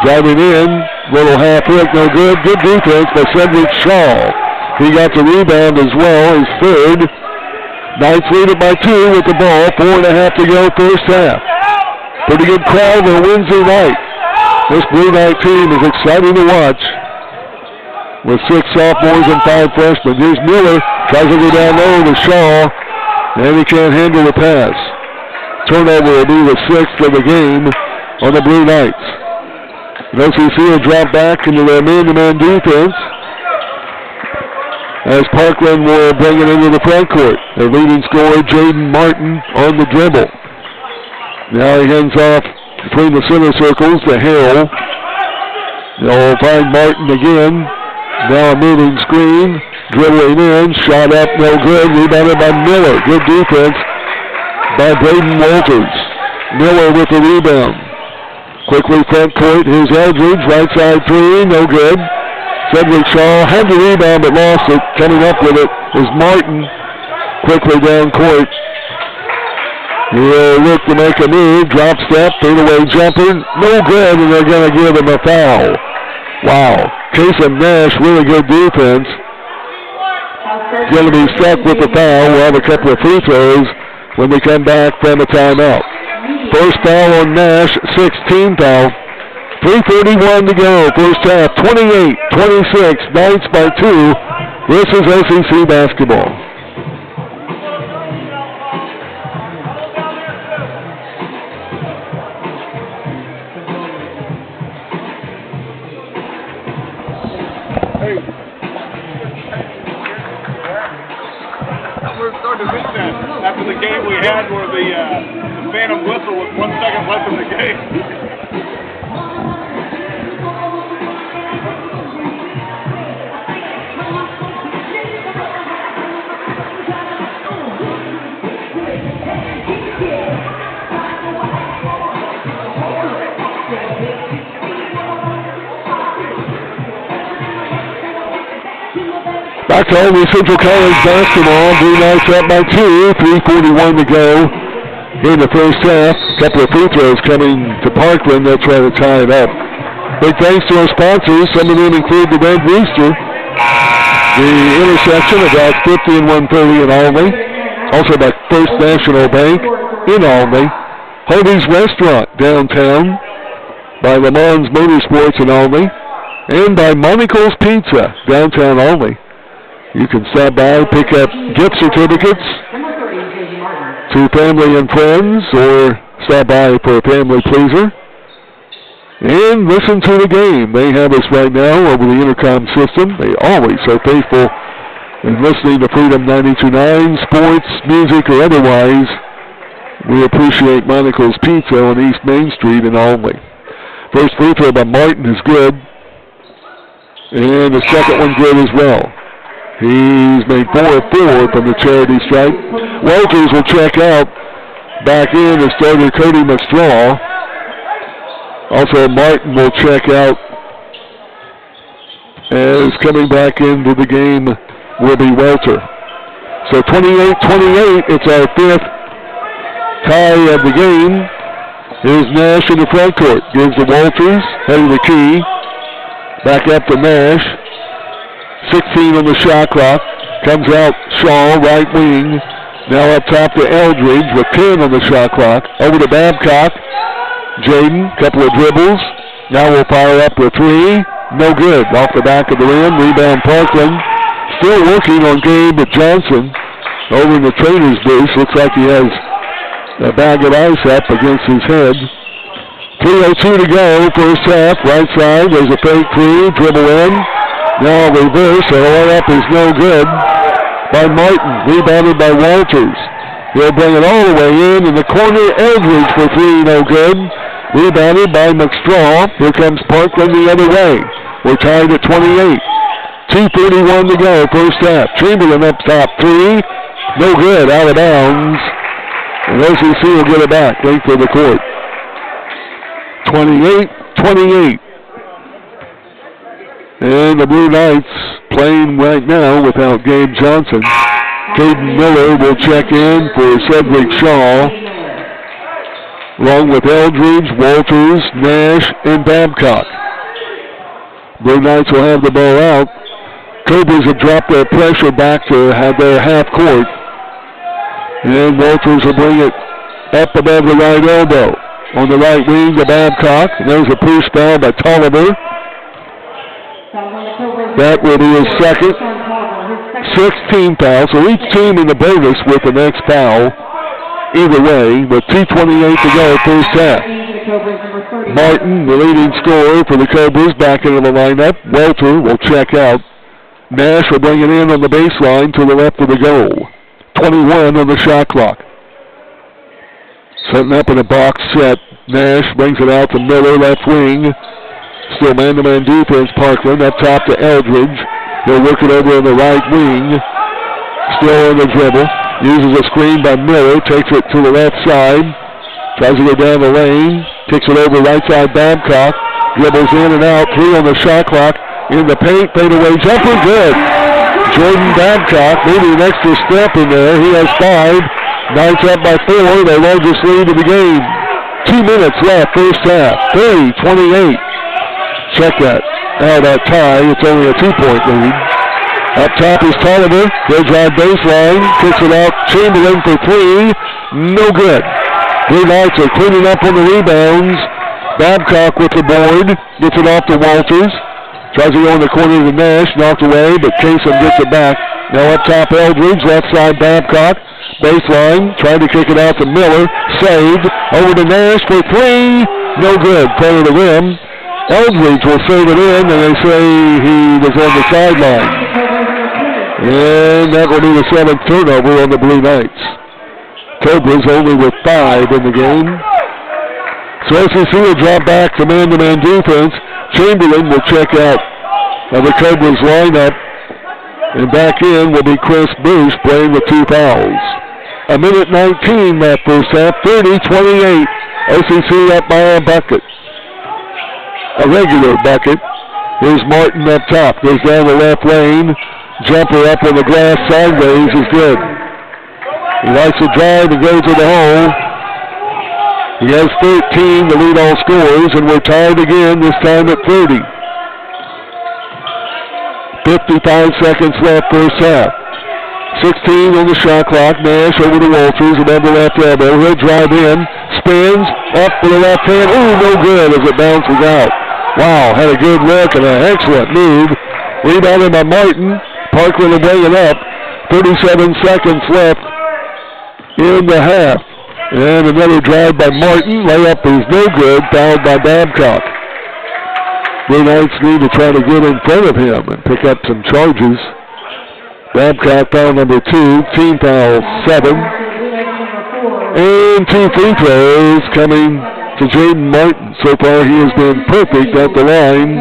Driving in. Little half hook. No good. Good defense by Cedric Shaw. He got the rebound as well. His third. Knights lead it by 2 with the ball. 4.5 to go first half. Pretty good crowd on Wednesday night. This Blue Knight team is exciting to watch. With 6 sophomores and 5 freshmen. Here's Miller. Tries to go down low to Shaw. And he can't handle the pass. Turnover will be the 6th of the game on the Blue Knights. And OCC will drop back into their man-to-man defense as Parkland will bring it into the front court. Their leading scorer, Jaden Martin, on the dribble. Now he hands off between the center circles to Hale. They'll find Martin again. Now a moving screen. Dribbling in. Shot up, no good. Rebounded by Miller. Good defense by Braden Walters. Miller with the rebound. Quickly front court. Here's Eldridge. Right side 3. No good. Cedric Shaw had the rebound but lost it. Coming up with it is Martin. Quickly down court. He'll look to make a move. Drop step. Fadeaway jumper. No good, and they're going to give him a foul. Wow. Kasem Nash, really good defense. Going to be stuck with the foul. We'll have a couple of free throws when we come back from a timeout. First foul on Nash, 16 foul. 3:31 to go. First half, 28-26. Knights by 2. This is OCC basketball.
We're starting to miss that after the game we had where the phantom whistle with 1 second left in the game.
Back to Albany Central College basketball. Blue Knights up by 2. 3:41 to go in the first half. A couple of free throws coming to Parkland. They'll try to tie it up. Big thanks to our sponsors. Some of them include the Red Rooster, the intersection of Route 50 and 130 in Albany. Also by First National Bank in Albany. Hobie's Restaurant downtown. By Le Mans Motorsports in Albany. And by Monaco's Pizza downtown Albany. You can stop by, pick up gift certificates to family and friends, or stop by for a family pleaser. And listen to the game. They have us right now over the intercom system. They always are faithful in listening to Freedom 92.9, sports, music, or otherwise. We appreciate Monaco's Pizza on East Main Street in Albany. First free throw by Martin is good. And the second one good as well. He's made 4 of 4 from the charity stripe. Walters will check out. Back in is starter Cody McStraw. Also Martin will check out. As coming back into the game will be Welter. So 28-28, it's our 5th tie of the game. Here's Nash in the front court. Gives to Walters, heading the key. Back up to Nash. 16 on the shot clock. Comes out Shaw, right wing. Now up top to Eldridge with 10 on the shot clock. Over to Babcock. Jaden, couple of dribbles. Now we'll fire up with 3. No good. Off the back of the rim. Rebound Parkland. Still working on Gabe Johnson. Over in the trainer's booth. Looks like he has a bag of ice up against his head. 3:02 to go, first half, right side, there's a fake 3, dribble in. Now reverse, the layup is no good by Martin, rebounded by Walters. He'll bring it all the way in the corner, Eldridge for 3, no good. Rebounded by McStraw. Here comes Parkland the other way. We're tied at 28. 2:31 to go, first half. Chamberlain up top, 3, no good, out of bounds. And OCC will get it back, length of the court. 28-28. And the Blue Knights playing right now without Gabe Johnson. Caden Miller will check in for Cedric Shaw, along with Eldridge, Walters, Nash, and Babcock. Blue Knights will have the ball out. Cobras have dropped their pressure back to have their half court. And Walters will bring it up above the right elbow. On the right wing to Babcock. There's a push foul by Tolliver. That will be his second. 16 fouls. So each team in the bonus with the next foul. Either way, with 2:28 to go, first half. Martin, the leading scorer for the Cobras, back into the lineup. Welter will check out. Nash will bring it in on the baseline to the left of the goal. 21 on the shot clock. Setting up in a box set. Nash brings it out to Miller, left wing. Still man-to-man defense, Parkland. Up top to Eldridge. He'll work it over on the right wing. Still on the dribble. Uses a screen by Miller. Takes it to the left side. Tries to go down the lane. Kicks it over right side Babcock. Dribbles in and out. 3 on the shot clock. In the paint. Fade away jumper. Good. Jordan Babcock, maybe an extra step in there. He has 5. Knights up by 4, their largest lead of the game. 2 minutes left, first half. 30-28. Check that. Now that tie, it's only a 2-point lead. Up top is Tolliver. He'll drive baseline. Kicks it out. Chamberlain for 3. No good. Blue Knights are cleaning up on the rebounds. Babcock with the board. Gets it off to Walters. Tries to go in the corner to Nash, knocked away, but Kasem gets it back. Now up top, Eldridge, left side, Babcock. Baseline, trying to kick it out to Miller. Saved. Over to Nash for 3. No good. Play to the rim. Eldridge will save it in, and they say he was on the sideline. And that will be the 7th turnover on the Blue Knights. Cobras only with 5 in the game. So OCC will drop back to man-to-man defense. Chamberlain will check out the Cobras lineup. And back in will be Chris Bruce playing with 2 fouls. 1:19 that first half. 30-28. OCC up by a bucket. A regular bucket. Here's Martin up top. Goes down the left lane. Jumper up on the glass sideways is good. He likes to drive and goes to the hole. He has 13 to lead all scorers, and we're tied again, this time at 30. 55 seconds left, first half. 16 on the shot clock. Nash over to Walters, above the left elbow. He'll drive in, spins, up for the left hand. Ooh, no good as it bounces out. Wow, had a good look and an excellent move. Rebounded by Martin. Parkland will bring it up. 37 seconds left in the half. And another drive by Martin. Layup is no good. Fouled by Babcock. Blue Knights need to try to get in front of him and pick up some charges. Babcock foul number 2. Team foul 7. And 2 free throws coming to Jaden Martin. So far he has been perfect at the line.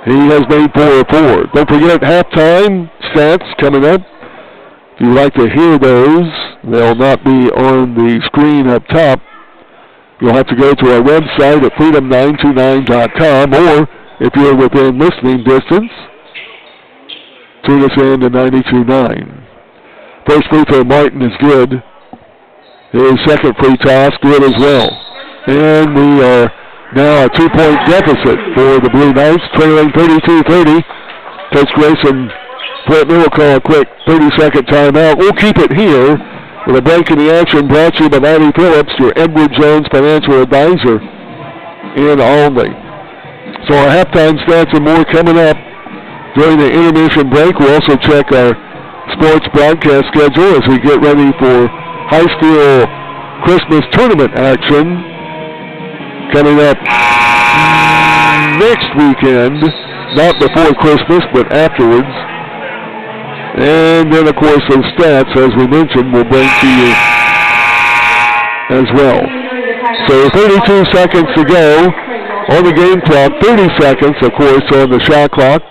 He has made 4 of 4. Don't forget halftime stats coming up. If you'd like to hear those, they'll not be on the screen up top. You'll have to go to our website at freedom929.com, or if you're within listening distance, tune us in to 92.9. First free throw, Martin, is good. His second free toss, good as well. And we are now a 2-point deficit for the Blue Knights, trailing 32-30. Coach Grayson Flintman will call a quick 30-second timeout. We'll keep it here with a break in the action brought to you by Maddie Phillips, your Edward Jones financial advisor in Alney. So our halftime stats and more coming up during the intermission break. We'll also check our sports broadcast schedule as we get ready for high school Christmas tournament action coming up next weekend, not before Christmas, but afterwards. And then, of course, those stats, as we mentioned, we'll bring to you as well. So 32 seconds to go on the game clock, 30 seconds, of course, on the shot clock.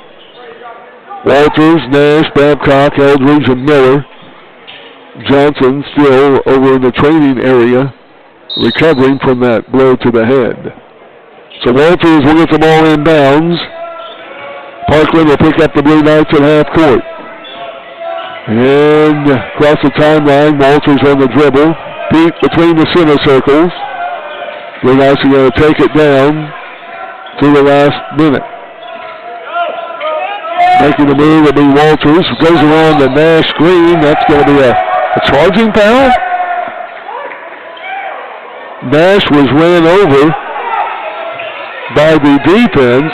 Walters, Nash, Babcock, Eldridge, and Miller. Johnson still over in the training area, recovering from that blow to the head. So Walters will get the ball inbounds. Parkland will pick up the Blue Knights at half court. And across the timeline, Walters on the dribble. Deep between the center circles. Blue Knights are going to take it down to the last minute. Making the move will be Walters. Goes around the Nash screen. That's going to be a charging foul. Nash was ran over by the defense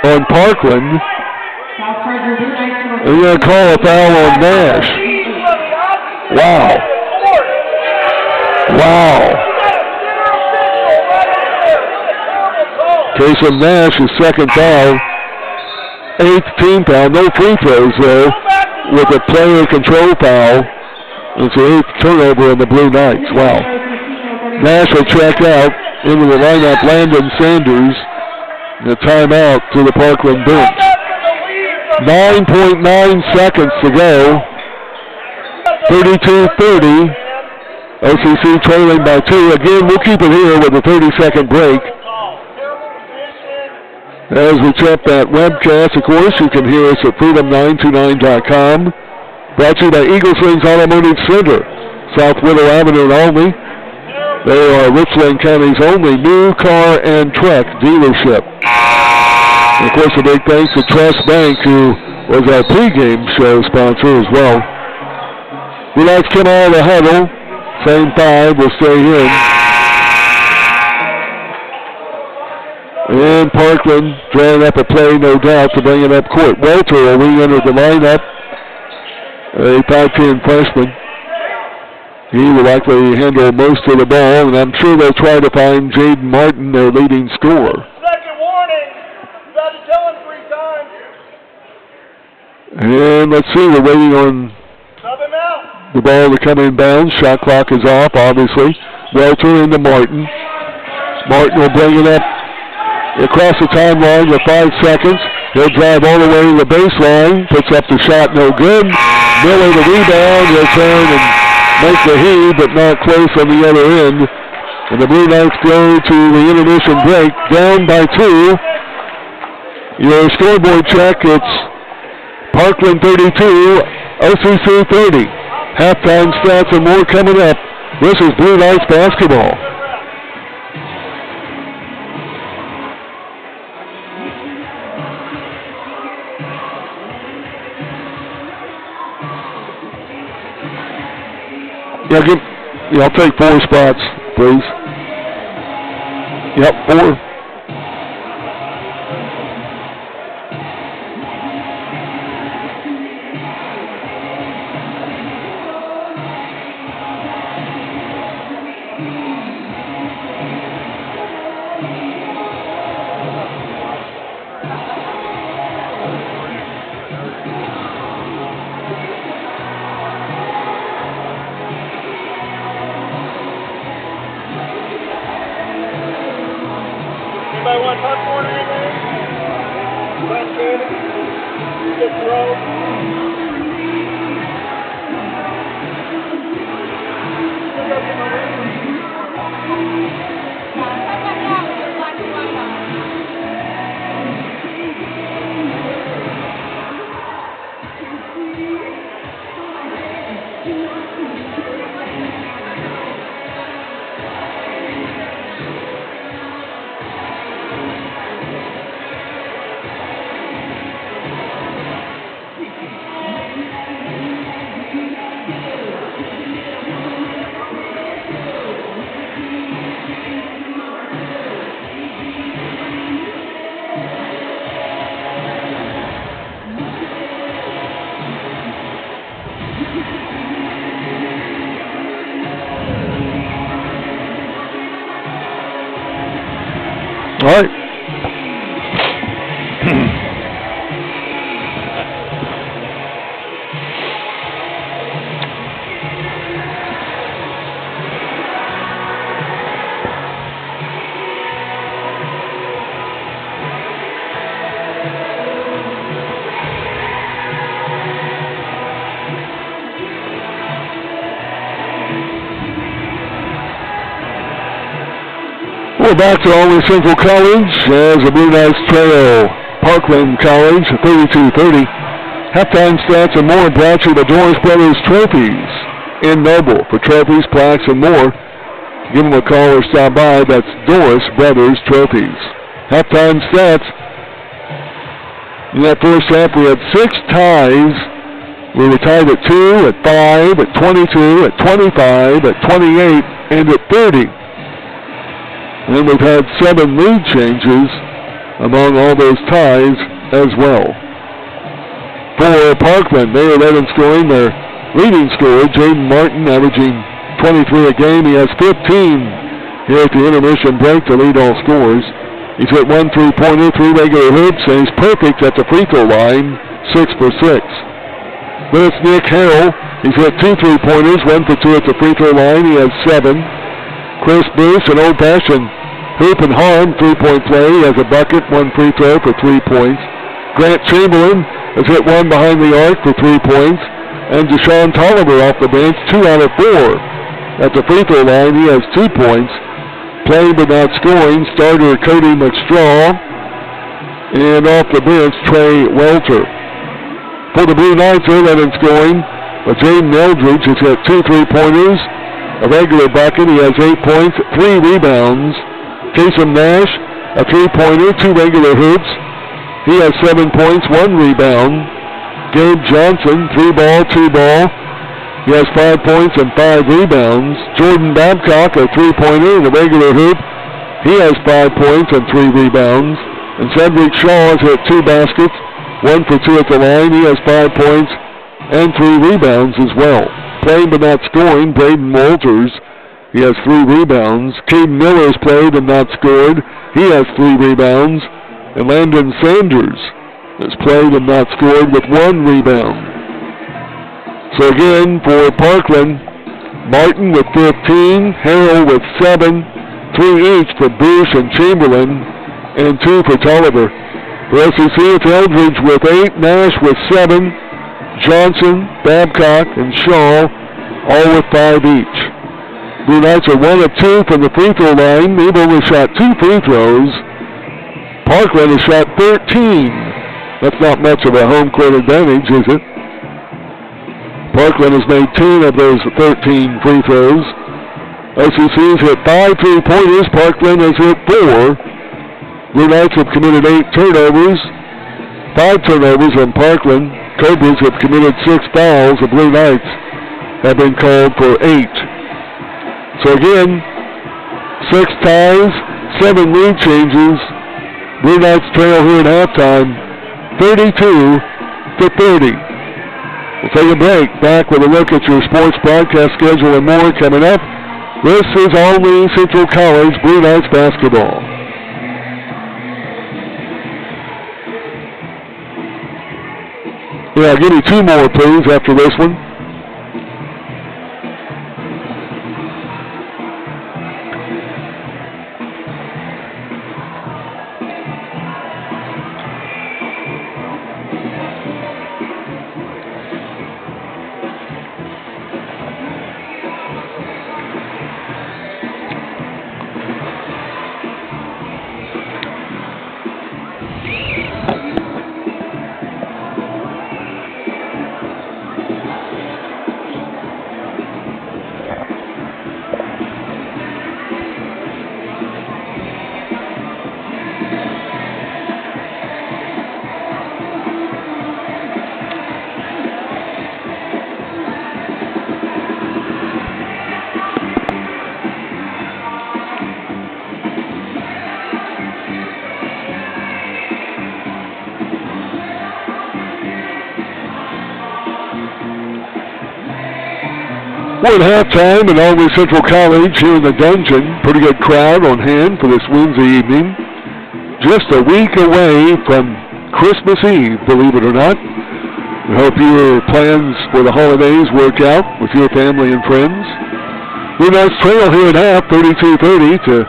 on Parkland. They're going to call a foul on Nash. Wow. Wow. Case of Nash's second foul. 8th team foul. No free throws though with a player control foul. It's the 8th turnover on the Blue Knights. Wow. Nash will check out. Into the lineup, Landon Sanders. The timeout to the Parkland bench. 9.9 seconds to go. 32-30. OCC trailing by 2. Again, we'll keep it here with a 30-second break. As we check that webcast, of course, you can hear us at freedom929.com. Brought to you by Eagle Springs Automotive Center, South Willow Avenue in Albany. They are Richland County's only new car and truck dealership. And of course, a big thanks to Trust Bank, who was our pregame show sponsor as well. We like to come out of the huddle. Same 5 will stay in. And Parkland drawing up a play, no doubt, to bring it up court. Welter will re-enter the lineup. A 5'10 freshman. He will likely handle most of the ball, and I'm sure they'll try to find Jaden Martin, their leading scorer.
Second warning. You got to tell him 3 times.
And let's see, we're waiting on the ball to come in bounds. Shot clock is off, obviously. Welter into Martin. Martin will bring it up across the timeline with 5 seconds. He'll drive all the way to the baseline. Puts up the shot, no good. Miller the rebound. He'll turn and make the heave, but not close on the other end. And the Blue Knights go to the intermission break, down by 2. Your scoreboard check, it's Parkland 32, OCC 30. Halftime stats and more coming up. This is Blue Knights basketball. I'll take 4 spots, please. Yep, 4. All right. We're back to Albany Central College as the Blue Knights trail Parkland College 32-30. Halftime stats and more brought to you by Doris Brothers Trophies in Noble. For trophies, plaques, and more, give them a call or stop by. That's Doris Brothers Trophies. Halftime stats. In that first half, we had 6 ties. We were tied at 2, at 5, at 22, at 25, at 28, and at 30. And then we've had 7 lead changes among all those ties as well. For Parkland, they are led in scoring. Their leading scorer, Jaden Martin, averaging 23 a game. He has 15 here at the intermission break to lead all scores. He's hit 1 3-pointer, 3 regular hoops, and he's perfect at the free throw line, 6 for 6. Then it's Nick Harrell. He's hit 2 3-pointers, 1 for 2 at the free throw line. He has 7. Chris Bruce, an old-fashioned hoop and harm 3-point play. He has a bucket, 1 free throw for 3 points. Grant Chamberlain has hit 1 behind the arc for 3 points. And Deshaun Tolliver off the bench, 2 out of 4. At the free throw line, he has 2 points. Playing but not scoring, starter Cody McStraw. And off the bench, Trey Welter. For the Blue Knights, they're led in scoring. But Jaden Eldridge has hit 2 3-pointers. A regular bucket. He has 8 points, 3 rebounds. Kasem Nash, a 3-pointer, 2 regular hoops. He has 7 points, 1 rebound. Gabe Johnson, 3-ball, 2-ball. He has 5 points and 5 rebounds. Jordan Babcock, a 3-pointer and a regular hoop. He has 5 points and 3 rebounds. And Cedric Shaw has hit 2 baskets, 1 for 2 at the line. He has 5 points and 3 rebounds as well. Playing but not scoring, Braden Walters. He has 3 rebounds. Caden Miller has played and not scored. He has 3 rebounds. And Landon Sanders has played and not scored with 1 rebound. So again, for Parkland, Martin with 15, Harrell with 7, 3 each for Bush and Chamberlain, and 2 for Tolliver. For OCC, it's Eldridge with 8, Nash with 7, Johnson, Babcock, and Shaw, all with 5 each. Blue Knights are 1 of 2 from the free throw line. They've only shot 2 free throws. Parkland has shot 13. That's not much of a home court advantage, is it? Parkland has made 10 of those 13 free throws. OCC's hit 5 3-pointers. Parkland has hit 4. Blue Knights have committed 8 turnovers. 5 turnovers on Parkland. Cobras have committed 6 fouls. The Blue Knights have been called for 8. So again, 6 ties, 7 lead changes. Blue Knights trail here at halftime, 32-30. We'll take a break. Back with a look at your sports broadcast schedule and more coming up. This is Albany Central College Blue Knights basketball. Yeah, give me 2 more, please, after this one. We're at halftime at Albany Central College here in the dungeon. Pretty good crowd on hand for this Wednesday evening. Just a week away from Christmas Eve, believe it or not. We hope your plans for the holidays work out with your family and friends. Blue Knights trail here at half, 32-30 to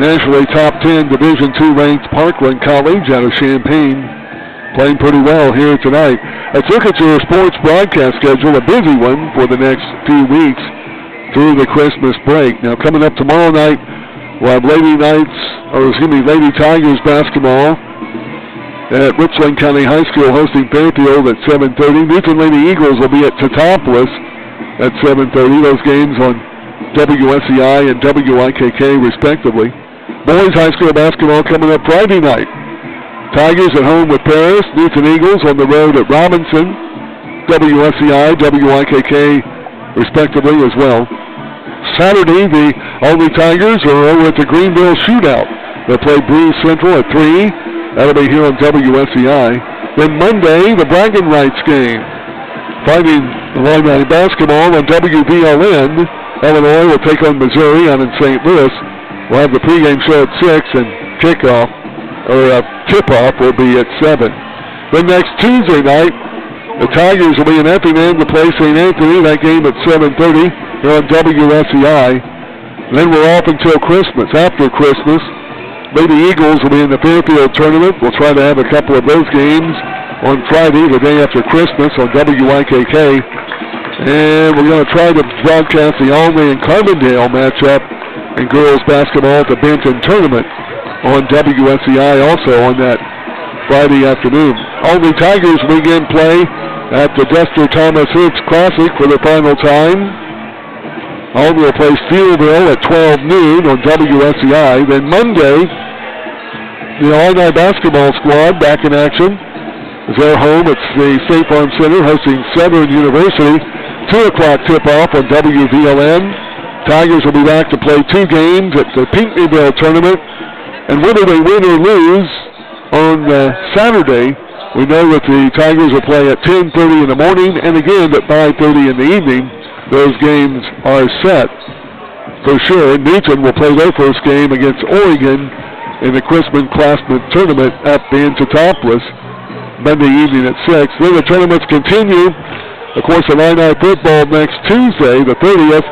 nationally top 10 Division II ranked Parkland College out of Champaign. Playing pretty well here tonight. Let's look at your sports broadcast schedule, a busy one for the next few weeks through the Christmas break. Now coming up tomorrow night, we'll have Lady Tigers basketball at Richland County High School hosting Fairfield at 7:30. Newton Lady Eagles will be at Teutopolis at 7:30. Those games on WSEI and WIKK respectively. Boys High School basketball coming up Friday night. Tigers at home with Paris, Newton Eagles on the road at Robinson, WSEI, WIKK respectively as well. Saturday, the Albany Tigers are over at the Greenville Shootout. They'll play Breeze Central at 3. That'll be here on WSEI. Then Monday, the Bragging Rights game. Fighting Illini basketball on WVLN. Illinois will take on Missouri out in St. Louis. We'll have the pregame show at 6 and kickoff. Tip-off will be at 7. Then next Tuesday night, the Tigers will be in Effingham to play St. Anthony. That game at 7:30 here on WSEI. Then we're off until Christmas. After Christmas, Lady Eagles will be in the Fairfield tournament. We'll try to have a couple of those games on Friday, the day after Christmas, on WIKK. And we're going to try to broadcast the Albany and Carbondale matchup in girls basketball at the Benton tournament on WSEI also on that Friday afternoon. Albany Tigers begin play at the Dester Thomas Hicks Classic for the final time. Albany will play Steelville at 12 noon on WSEI. Then Monday, the Illini basketball squad back in action is their home. It's the State Farm Center hosting Southern University. 2 o'clock tip-off on WVLN. Tigers will be back to play 2 games at the Pinckneyville tournament. And whether they win or lose on Saturday, we know that the Tigers will play at 10:30 in the morning and again at 5:30 in the evening. Those games are set for sure. Newton will play their first game against Oregon in the Chrisman Classman tournament up in Teutopolis Monday evening at 6. Then the tournaments continue. Of course, Illini football next Tuesday, the 30th,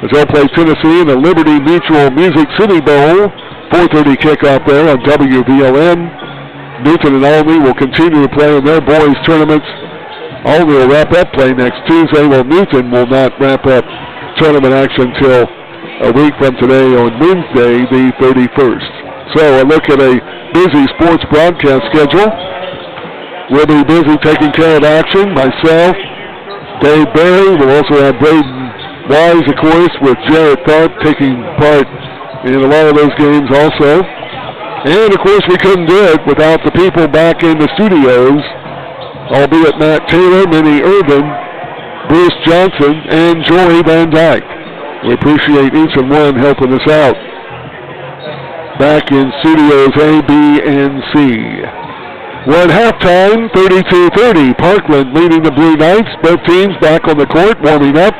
as they'll play Tennessee in the Liberty Mutual Music City Bowl. 4:30 kickoff there on WVLN. Newton and Albany will continue to play in their boys' tournaments. Albany will wrap up play next Tuesday, while Newton will not wrap up tournament action until a week from today on Wednesday, the 31st. So a look at a busy sports broadcast schedule. We'll be busy taking care of action. Myself, Dave Berry. We'll also have Braden Wise, of course, with Jarrett Tharp taking part in a lot of those games also. And, of course, we couldn't do it without the people back in the studios, albeit Matt Taylor, Minnie Urban, Bruce Johnson, and Joey Van Dyke. We appreciate each and one helping us out. Back in studios A, B, and C. We're at halftime, 32-30. Parkland leading the Blue Knights. Both teams back on the court, warming up.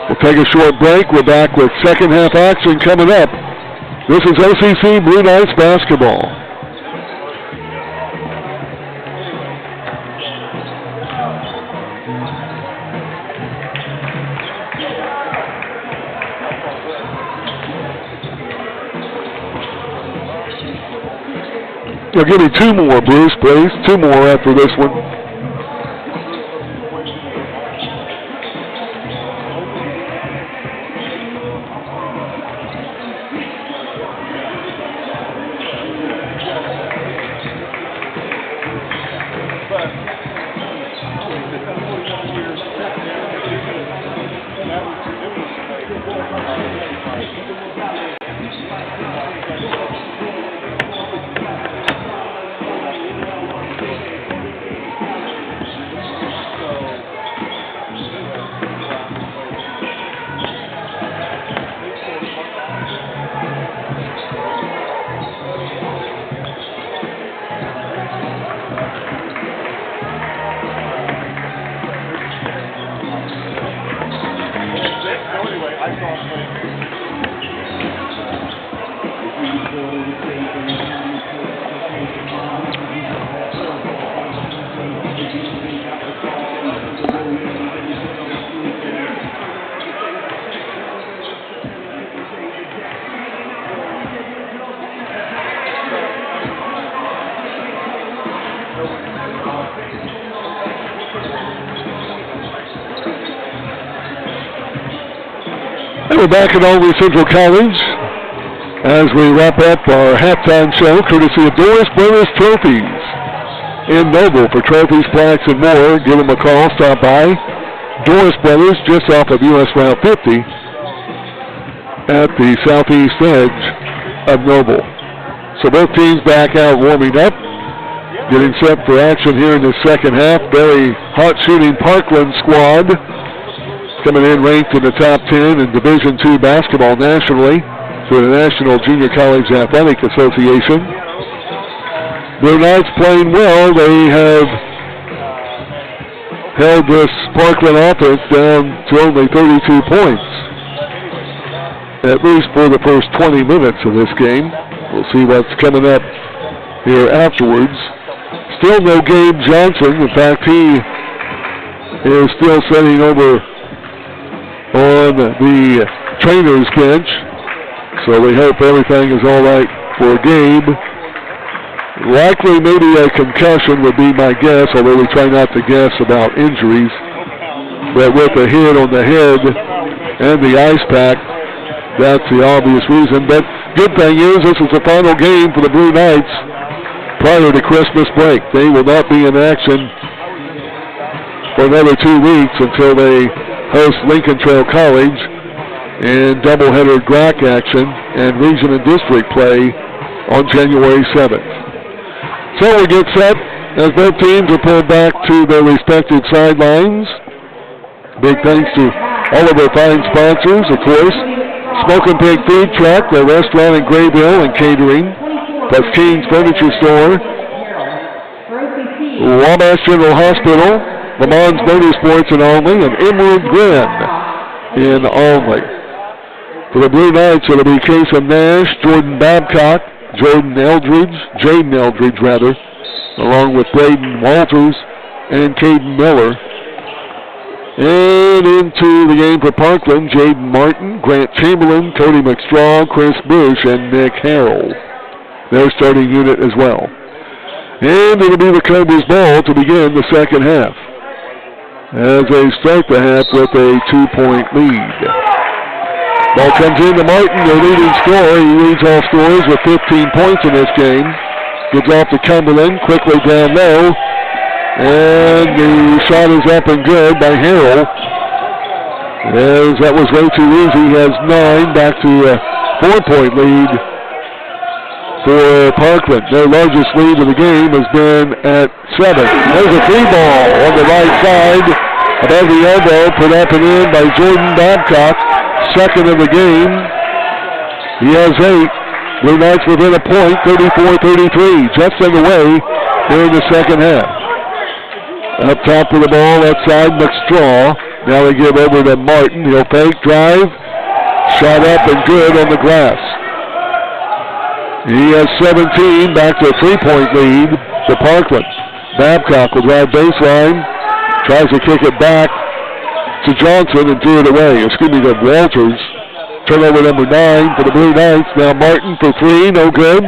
We'll take a short break. We're back with second half action coming up. This is OCC Blue Knights basketball. Now give me 2 more, Bruce, please. 2 more after this one. And we're back at Albany Central College as we wrap up our halftime show, courtesy of Doris Brothers Trophies in Noble. For trophies, plaques, and more, give them a call. Stop by Doris Brothers just off of U.S. Route 50 at the southeast edge of Noble. So both teams back out warming up, getting set for action here in the second half. Very hot shooting Parkland squad coming in ranked in the top 10 in Division II basketball nationally through the National Junior College Athletic Association. Blue Knights playing well. They have held this Parkland offense down to only 32 points, at least for the first 20 minutes of this game. We'll see what's coming up here afterwards. Still no Gabe Johnson. In fact, he is still sitting over on the trainer's bench. So we hope everything is all right for Gabe. Likely maybe a concussion would be my guess, although we try not to guess about injuries. But with a hit on the head and the ice pack, that's the obvious reason. But good thing is this is the final game for the Blue Knights prior to Christmas break. They will not be in action for another 2 weeks until they host Lincoln Trail College in doubleheader GRAC action and region and district play on January 7th. So we get set as both teams are pulled back to their respective sidelines. Big thanks to all of our fine sponsors, of course. Smoke and Pig Food Truck, the restaurant in Graybill and catering, plus Keen's Furniture Store, Wabash General Hospital, Le Mans Motorsports in Olney, and Emerald Glen in Olney. For the Blue Knights, it'll be Kasem Nash, Jordan Babcock, Jaden Eldridge, along with Braden Walters and Caden Miller. And into the game for Parkland, Jaden Martin, Grant Chamberlain, Cody McStraw, Chris Bush, and Nick Harrell. Their starting unit as well. And it'll be the Cobras ball to begin the second half, as they start the half with a 2-point lead. Ball comes in to Martin, their leading scorer. He leads all scorers with 15 points in this game. Gives off to Cumberland, quickly down low. And the shot is up and good by Harrell. As that was way too easy. He has 9, back to a 4-point lead for Parkland. Their largest lead of the game has been at 7. There's a free ball on the right side, above the elbow, put up and in by Jordan Babcock, second of the game. He has 8. Blue Knights within a point, 34-33, just underway here in the second half. Up top of the ball, left side, McStraw. Now they give over to Martin. He'll fake, drive, shot up and good on the glass. He has 17, back to a 3-point lead for Parkland. Babcock will drive baseline, tries to kick it back to Johnson and threw it away. Excuse me, to Walters. Turnover number 9 for the Blue Knights. Now Martin for 3, no good.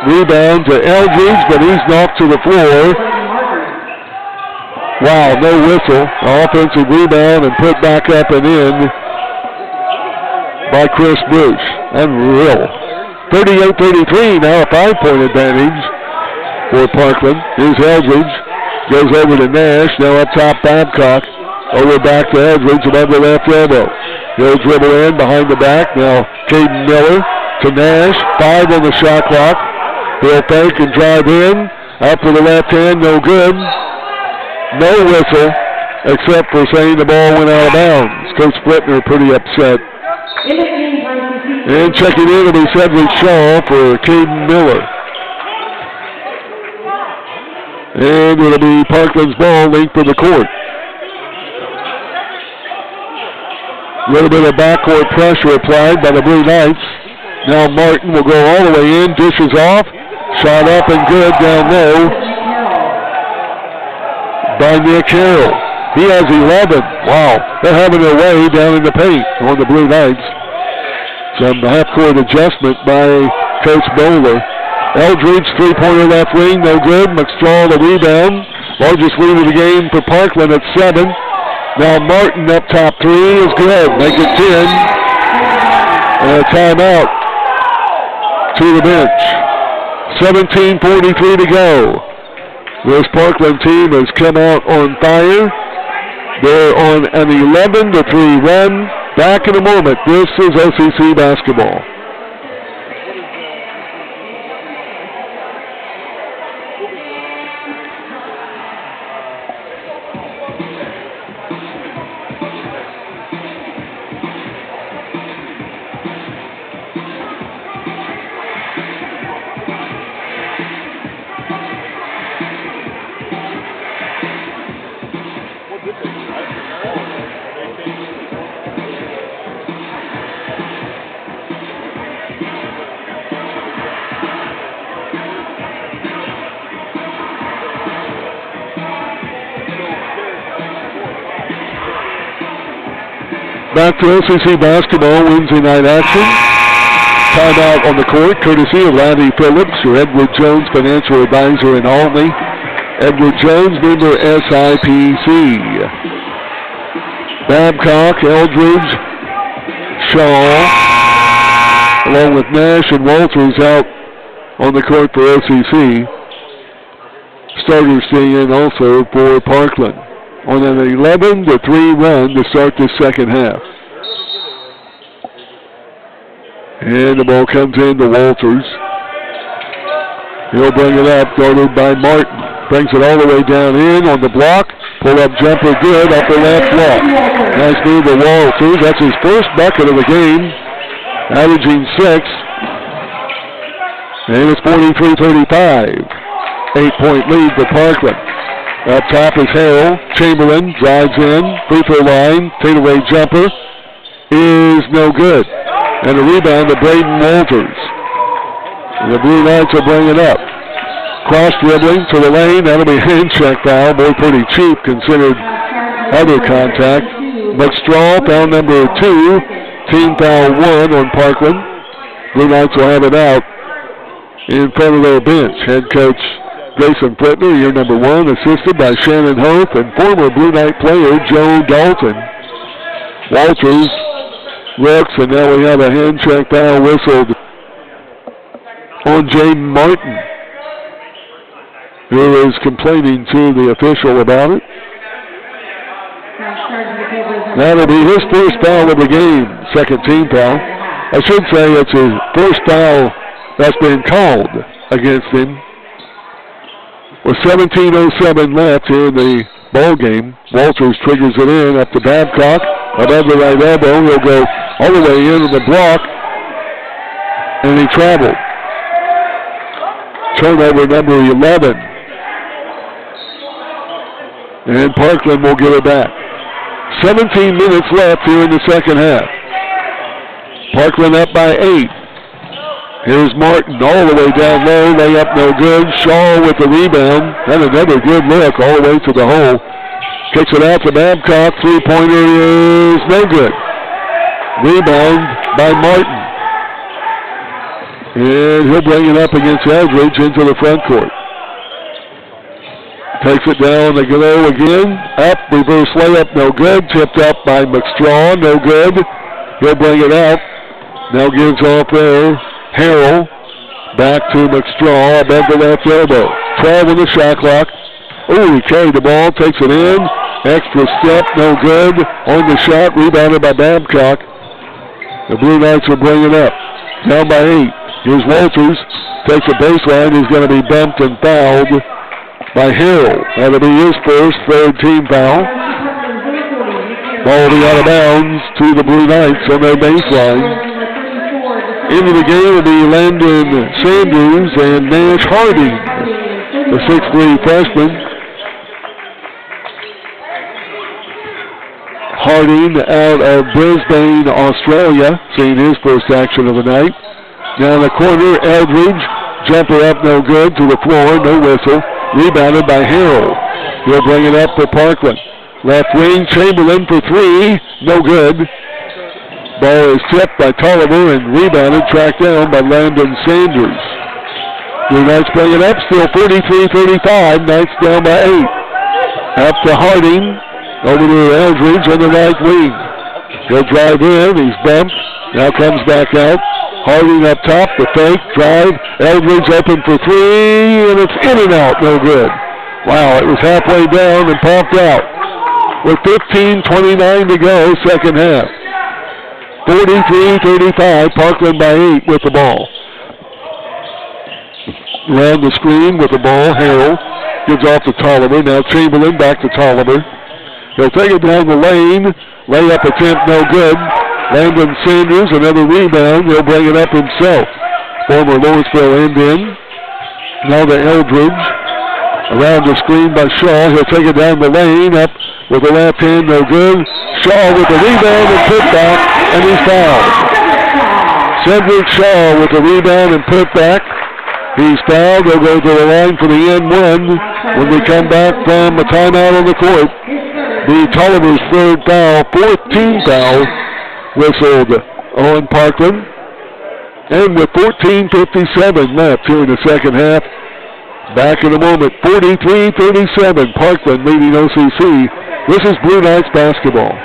Rebound to Eldridge, but he's knocked to the floor. Wow, no whistle. Offensive rebound and put back up and in by Chris Bush. Unreal. 38-33, now a 5-point advantage for Parkland. Here's Eldridge. Goes over to Nash. Now up top, Babcock. Over back to Eldridge above the left elbow. He'll dribble in behind the back. Now Caden Miller to Nash. 5 on the shot clock. He'll fake and drive in. Out to the left hand, no good. No whistle, except for saying the ball went out of bounds. Coach Flipner pretty upset. And checking in will be Cedric Shaw for Caden Miller. And it'll be Parkland's ball linked for the court. A little bit of backcourt pressure applied by the Blue Knights. Now Martin will go all the way in, dishes off. Shot up and good down low by Nick Harrell. He has 11. Wow, they're having their way down in the paint on the Blue Knights. Some half-court adjustment by Coach Bowler. Eldridge, three-pointer left wing, no good. McStraw the rebound. Largest lead of the game for Parkland at 7. Now Martin up top three is good. Make it 10. And a timeout to the bench. 17:43 to go. This Parkland team has come out on fire. They're on an 11-3 run. Back in a moment. This is OCC basketball. Back to OCC basketball, Wednesday night action. Timeout on the court, courtesy of Laddie Phillips, your Edward Jones financial advisor in Albany. Edward Jones, member SIPC. Babcock, Eldridge, Shaw, along with Nash and Walters out on the court for OCC. Starters staying in also for Parkland on an 11-3 run to start the second half. And the ball comes in to Walters. He'll bring it up, guarded by Martin. Brings it all the way down in on the block. Pull up jumper good, upper left block. Nice move to Walters. That's his first bucket of the game, averaging 6. And it's 43-35. 8-point lead for Parkland. Up top is Harrell. Chamberlain drives in. Free throw line. Fadeaway jumper is no good. And a rebound to Braden Walters. And the Blue Knights will bring it up. Cross dribbling to the lane. That'll be a hand check foul. Boy, pretty cheap considered other contact. McStraw, foul number 2. Team foul 1 on Parkland. Blue Knights will have it out in front of their bench. Head coach Jason Flitner, year number 1, assisted by Shannon Hope and former Blue Knight player Joe Dalton. Walters looks, and now we have a hand check foul whistled on Jaden Martin, who is complaining to the official about it. That'll be his first foul of the game, second team foul. I should say it's his first foul that's been called against him. With 17:07 left here in the ball game, Walters triggers it in up to Babcock. Above the right elbow, he'll go all the way into the block, and he traveled. Turnover number 11. And Parkland will get it back. 17 minutes left here in the second half. Parkland up by 8. Here's Martin all the way down low, layup no good. Shaw with the rebound, and another good look all the way to the hole. Kicks it out to Babcock, three-pointer is no good. Rebound by Martin. And he'll bring it up against Eldridge into the front court. Takes it down, they go again. Up, reverse layup, no good. Tipped up by McStraw, no good. He'll bring it out. Now gives off there. Harrell back to McStraw above the left elbow. 12 on the shot clock. Oh, he carried the ball, takes it in. Extra step, no good. On the shot, rebounded by Babcock. The Blue Knights will bring it up. Down by 8. Here's Walters. Takes a baseline. He's going to be bumped and fouled by Harrell. That'll be his first, third team foul. Ball will be out of bounds to the Blue Knights on their baseline. Into the game will be Landon Sanders and Nash Harding, the 6'3" freshman. Harding out of Brisbane, Australia, seeing his first action of the night. Now in the corner, Eldridge, jumper up no good, to the floor, no whistle. Rebounded by Harrell. He'll bring it up for Parkland. Left wing, Chamberlain for 3, no good. Ball is tipped by Tolliver and rebounded, tracked down by Landon Sanders. Blue Knights bring it up, still 43-35. Knights down by 8. Up to Harding, over to Eldridge on the right wing. He'll drive in, he's bumped, now comes back out. Harding up top, the fake, drive, Eldridge open for 3, and it's in and out, no good. Wow, it was halfway down and popped out. With 15:29 to go, second half. 43-35, Parkland by 8 with the ball. Around the screen with the ball, Harrell gives off to Tolliver. Now Chamberlain back to Tolliver. He'll take it down the lane. Layup attempt no good. Landon Sanders, another rebound. He'll bring it up himself. Former Louisville Indian. Now to Eldridge. Around the screen by Shaw. He'll take it down the lane. Up with the left hand, no good. Shaw with the rebound and put back, and he's fouled. Cedric Shaw with the rebound and put back. He's fouled. They'll go to the line for the N1 when we come back from a timeout on the court. The Tolliver's third foul, 14 fouls whistled on Parkland. And with 14:57 left here in the second half, back in a moment, 43-37, Parkland leading OCC. This is Blue Knights basketball.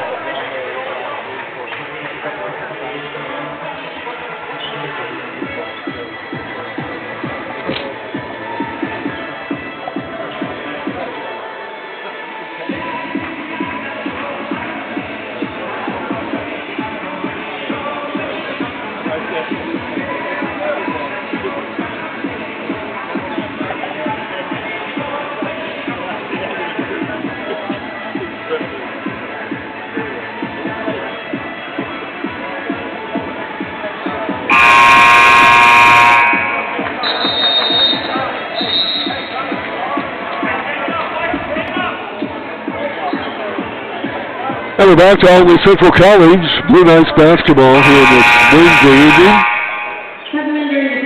And we're back to Albany Central College. Blue Knights basketball here in this Wednesday evening.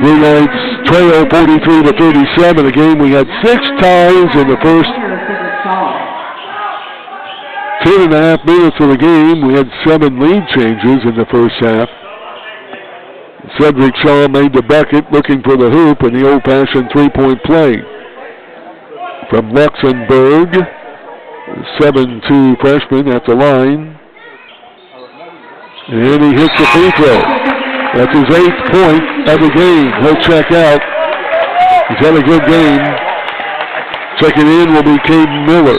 Blue Knights trail 43-37. A game we had 6 ties in the first 10.5 minutes of the game. We had 7 lead changes in the first half. Cedric Shaw made the bucket looking for the hoop and the old-fashioned three-point play. From Luxembourg, 7'2" freshman at the line. And he hits the free throw. That's his 8th point of the game. He'll check out. He's had a good game. Checking in will be Caden Miller.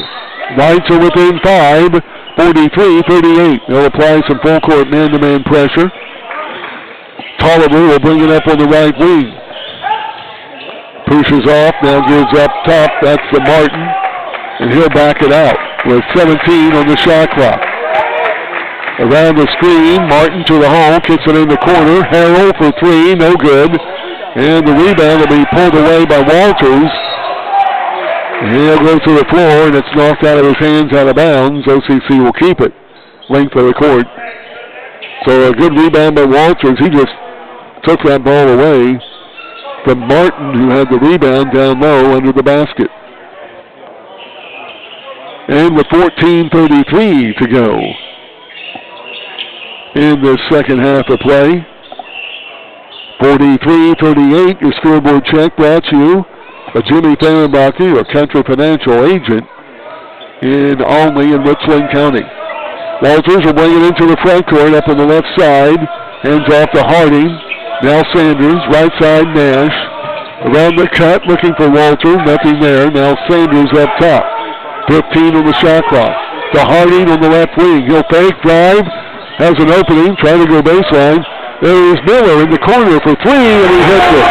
Knights are within 5, 43-38. They'll apply some full court man-to-man pressure. Tolliver will bring it up on the right wing. Pushes off, now gives up top. That's the Martin. And he'll back it out with 17 on the shot clock. Around the screen, Martin to the hole, kicks it in the corner. Harrell for 3, no good. And the rebound will be pulled away by Walters. And he'll go to the floor, and it's knocked out of his hands, out of bounds. OCC will keep it, length of the court. So a good rebound by Walters. He just took that ball away from Martin, who had the rebound down low under the basket. And with 14:33 to go in the second half of play. 43-38, your scoreboard check brought to you by Jimmy Fehrenbacher, your Country Financial agent in Olney and Richland County. Walters will bring it into the front court up on the left side. Hands off to Harding. Now Sanders, right side Nash. Around the cut, looking for Walter. Nothing there. Now Sanders up top. 15 on the shot clock. To Harding on the left wing. He'll fake, drive. Has an opening, trying to go baseline. There is Miller in the corner for 3, and he hits it.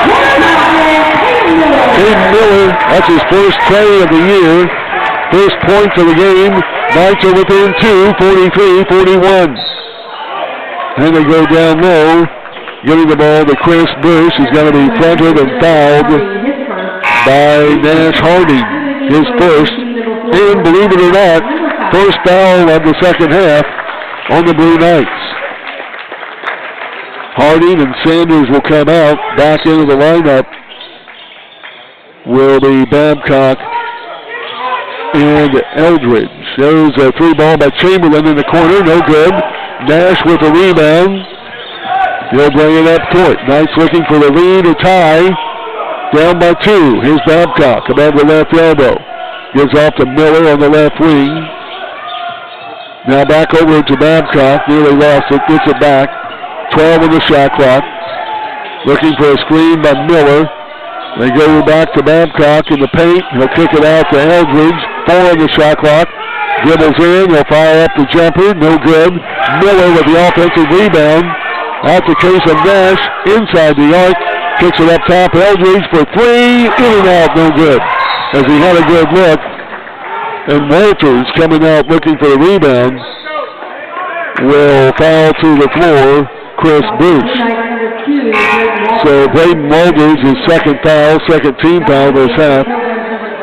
Caden Miller, that's his first play of the year. First point of the game. Knights are within 2, 43-41. And they go down low, getting the ball to Chris Bush. He's going to be fronted and fouled by Nash Harding. His first, and believe it or not, first foul of the second half on the Blue Knights. Harding and Sanders will come out. Back into the lineup will be Babcock and Eldridge. There's a 3-ball by Chamberlain in the corner. No good. Nash with a rebound. He'll bring it up court. Knights looking for the lead or tie. Down by 2. Here's Babcock above the left elbow. Gives off to Miller on the left wing. Now back over to Babcock. Nearly lost it. Gets it back. 12 on the shot clock. Looking for a screen by Miller. They go back to Babcock in the paint. He'll kick it out to Eldridge. 4 on the shot clock. Dribbles in. He'll fire up the jumper. No good. Miller with the offensive rebound. Out to Casey Nash. Inside the arc. Kicks it up top. Eldridge for 3. In and out. No good. As he had a good look. And Walters coming out looking for the rebound. Will foul to the floor. Chris Bush. So Braden Walters, his second foul, second team foul this half.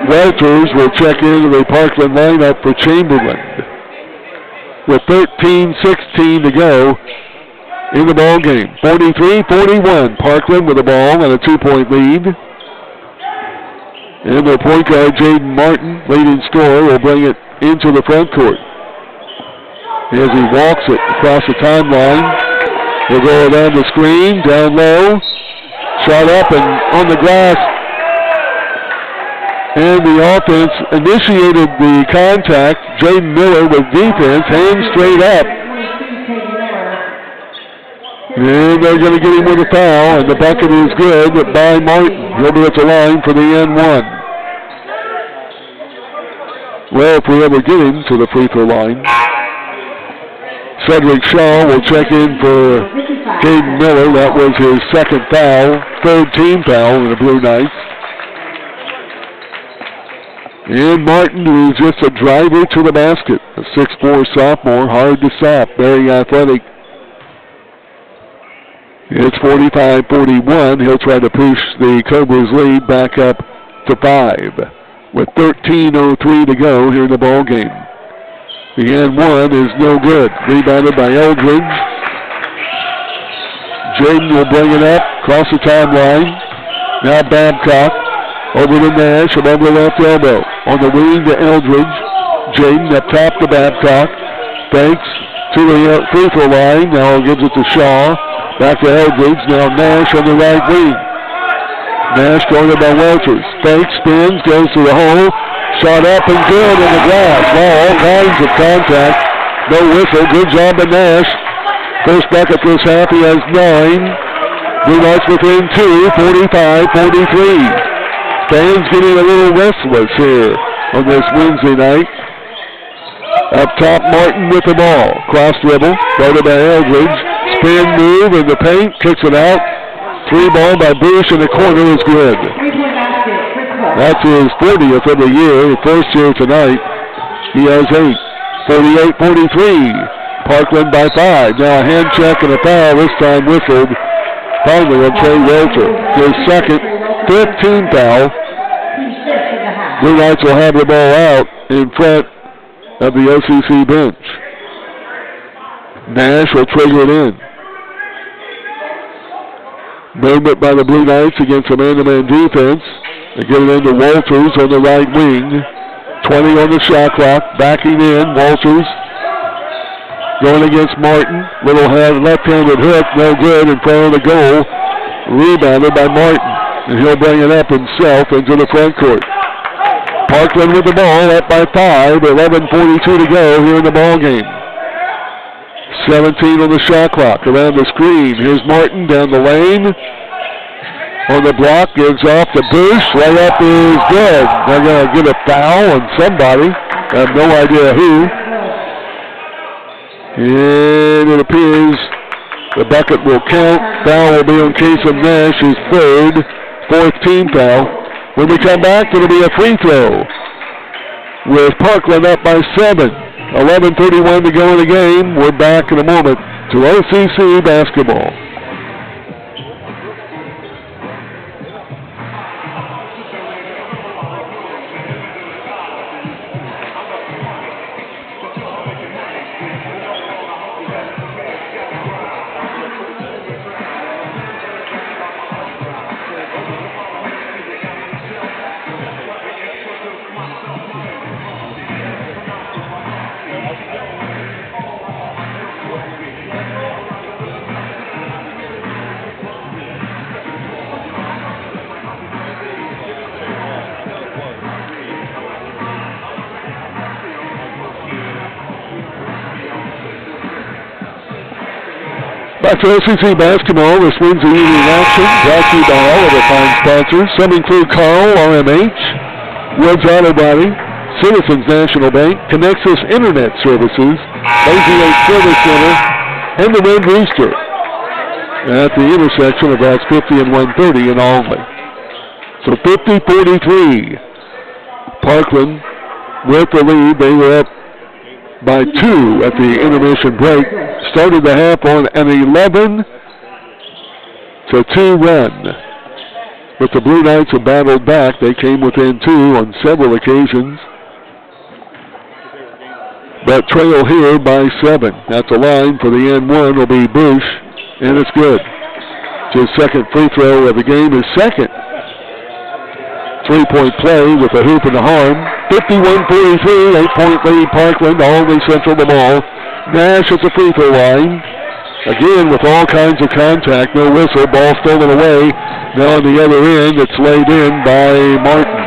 Walters will check into the Parkland lineup for Chamberlain. With 13-16 to go in the ball game. 43-41. Parkland with the ball and a 2-point lead. And their point guard, Jaden Martin, leading scorer, will bring it into the front court. As he walks it across the timeline, he'll go down the screen, down low, shot up and on the glass. And the offense initiated the contact. Jaden Miller with defense, hands straight up. And they're going to get him with a foul, and the bucket is good by Martin. He'll be at the line for the N1. Well, if we ever get him to the free throw line. Cedric Shaw will check in for Caden Miller. That was his second foul, third team foul in the Blue Knights. And Martin, who's just a driver to the basket. A 6'4" sophomore, hard to stop, very athletic. It's 45-41. He'll try to push the Cobras lead back up to 5 with 13:03 to go here in the ball game. The N1 is no good. Rebounded by Eldridge. Jaden will bring it up, cross the timeline. Now Babcock over to Nash above the left elbow. On the wing to Eldridge. Jaden up top to Babcock. Thanks to the free throw line. Now gives it to Shaw. Back to Eldridge. Now Nash on the right wing. Nash guarded by Walters. Fake spins, goes to the hole. Shot up and good in the glass. Wow, all kinds of contact. No whistle. Good job by Nash. First bucket this half. He has 9. Blue Knights within 2. 45-43. Fans getting a little restless here on this Wednesday night. Up top, Martin with the ball. Cross dribble. Guarded by Eldridge. Spin move in the paint. Kicks it out. 3 ball by Bush in the corner is good. That's his 40th of the year, first year tonight. He has 8. 48-43. Parkland by 5. Now a hand check and a foul, this time whistled. Finally on Trey Walter. His second, 15th foul. Blue Knights will have the ball out in front of the OCC bench. Nash will trigger it in. Movement by the Blue Knights against a man-to-man defense. They get it into Walters on the right wing. 20 on the shot clock. Backing in. Walters going against Martin. Little left-handed hook. No good in front of the goal. Rebounded by Martin. And he'll bring it up himself into the front court. Parkland with the ball. Up by 5. 11:42 to go here in the ball game. 17 on the shot clock. Around the screen. Here's Martin down the lane. On the block, gives off to Bush. Layup is good. They're going to get a foul on somebody. I have no idea who. And it appears the bucket will count. Foul will be on Casey Nash, his third, 4th team foul. When we come back, it'll be a free throw. With Parkland up by 7. 11:31 to go in the game. We're back in a moment to OCC basketball. Back to OCC basketball. This Wednesday evening action brought to you by all of our fine sponsors. Some include Carl, RMH, Woods Auto Body, Citizens National Bank, Connexus Internet Services, Lazy Lake Service Center, and the Red Rooster at the intersection of routes 50 and 130 in Alnley. So 50-43. Parkland with the lead. They were up by 2 at the intermission break. Started the half on an 11-2 run. But the Blue Knights have battled back. They came within 2 on several occasions, but trail here by 7. At the line for the N1 will be Bush, and it's good. His second free throw of the game, his second three-point play with a hoop and a harm. 51-43, 8-point lead Parkland, Alnley Central the ball. Nash at the free throw line. Again with all kinds of contact, no whistle, ball stolen away. Now on the other end, it's laid in by Martin.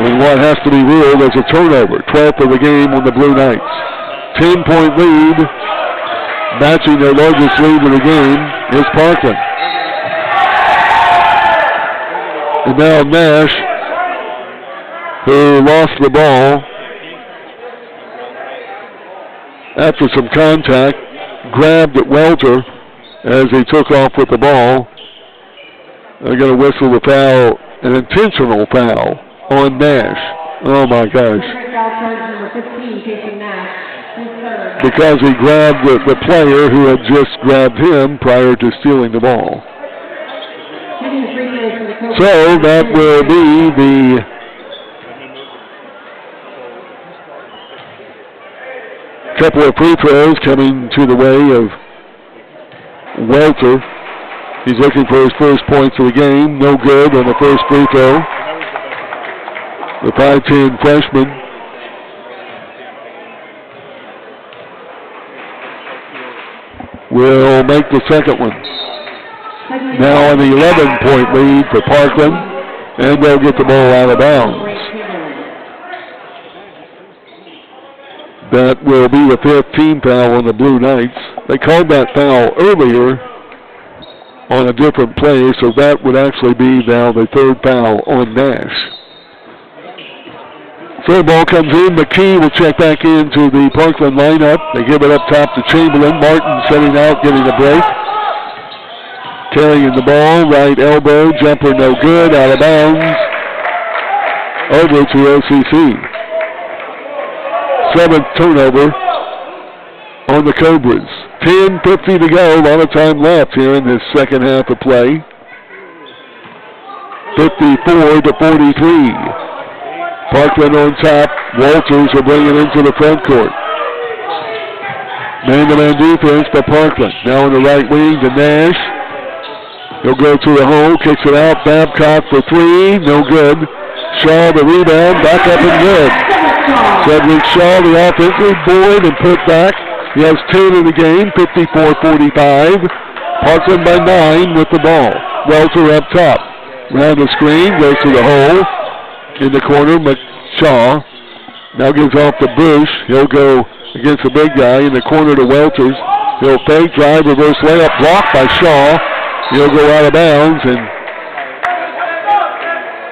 And what has to be ruled as a turnover. 12th of the game on the Blue Knights. 10-point lead, matching their largest lead of the game, is Parkland. And now Nash, who lost the ball after some contact, grabbed at Welter as he took off with the ball. They're going to whistle the foul, an intentional foul on Nash. Oh my gosh. Because he grabbed the player who had just grabbed him prior to stealing the ball. So that will be the couple of free throws coming to the way of Welter. He's looking for his first points of the game. No good on the first free throw. The 5'10" freshman. Will make the second one. Now an 11-point lead for Parkland, and they'll get the ball out of bounds. That will be the 5th team foul on the Blue Knights. They called that foul earlier on a different play, so that would actually be now the 3rd foul on Nash. Third ball comes in. McKee will check back into the Parkland lineup. They give it up top to Chamberlain. Martin setting out, getting a break. Carrying the ball, right elbow, jumper no good, out of bounds. Over to OCC. 7th turnover on the Cobras. 10:50 to go, a lot of time left here in this second half of play. 54-43. Parkland on top. Walters will bring it into the front court. Man-to-man defense for Parkland. Now on the right wing to Nash. He'll go to the hole, kicks it out. Babcock for 3, no good. Shaw the rebound, back up and good. Cedric Shaw, the offensive board and put back. He has 10 in the game, 54-45. Parkland by 9 with the ball. Welter up top. Round the screen, goes to the hole. In the corner, Shaw now gives off to Bush. He'll go against the big guy in the corner to Welters. He'll fake, drive, reverse layup, blocked by Shaw. He'll go out of bounds, and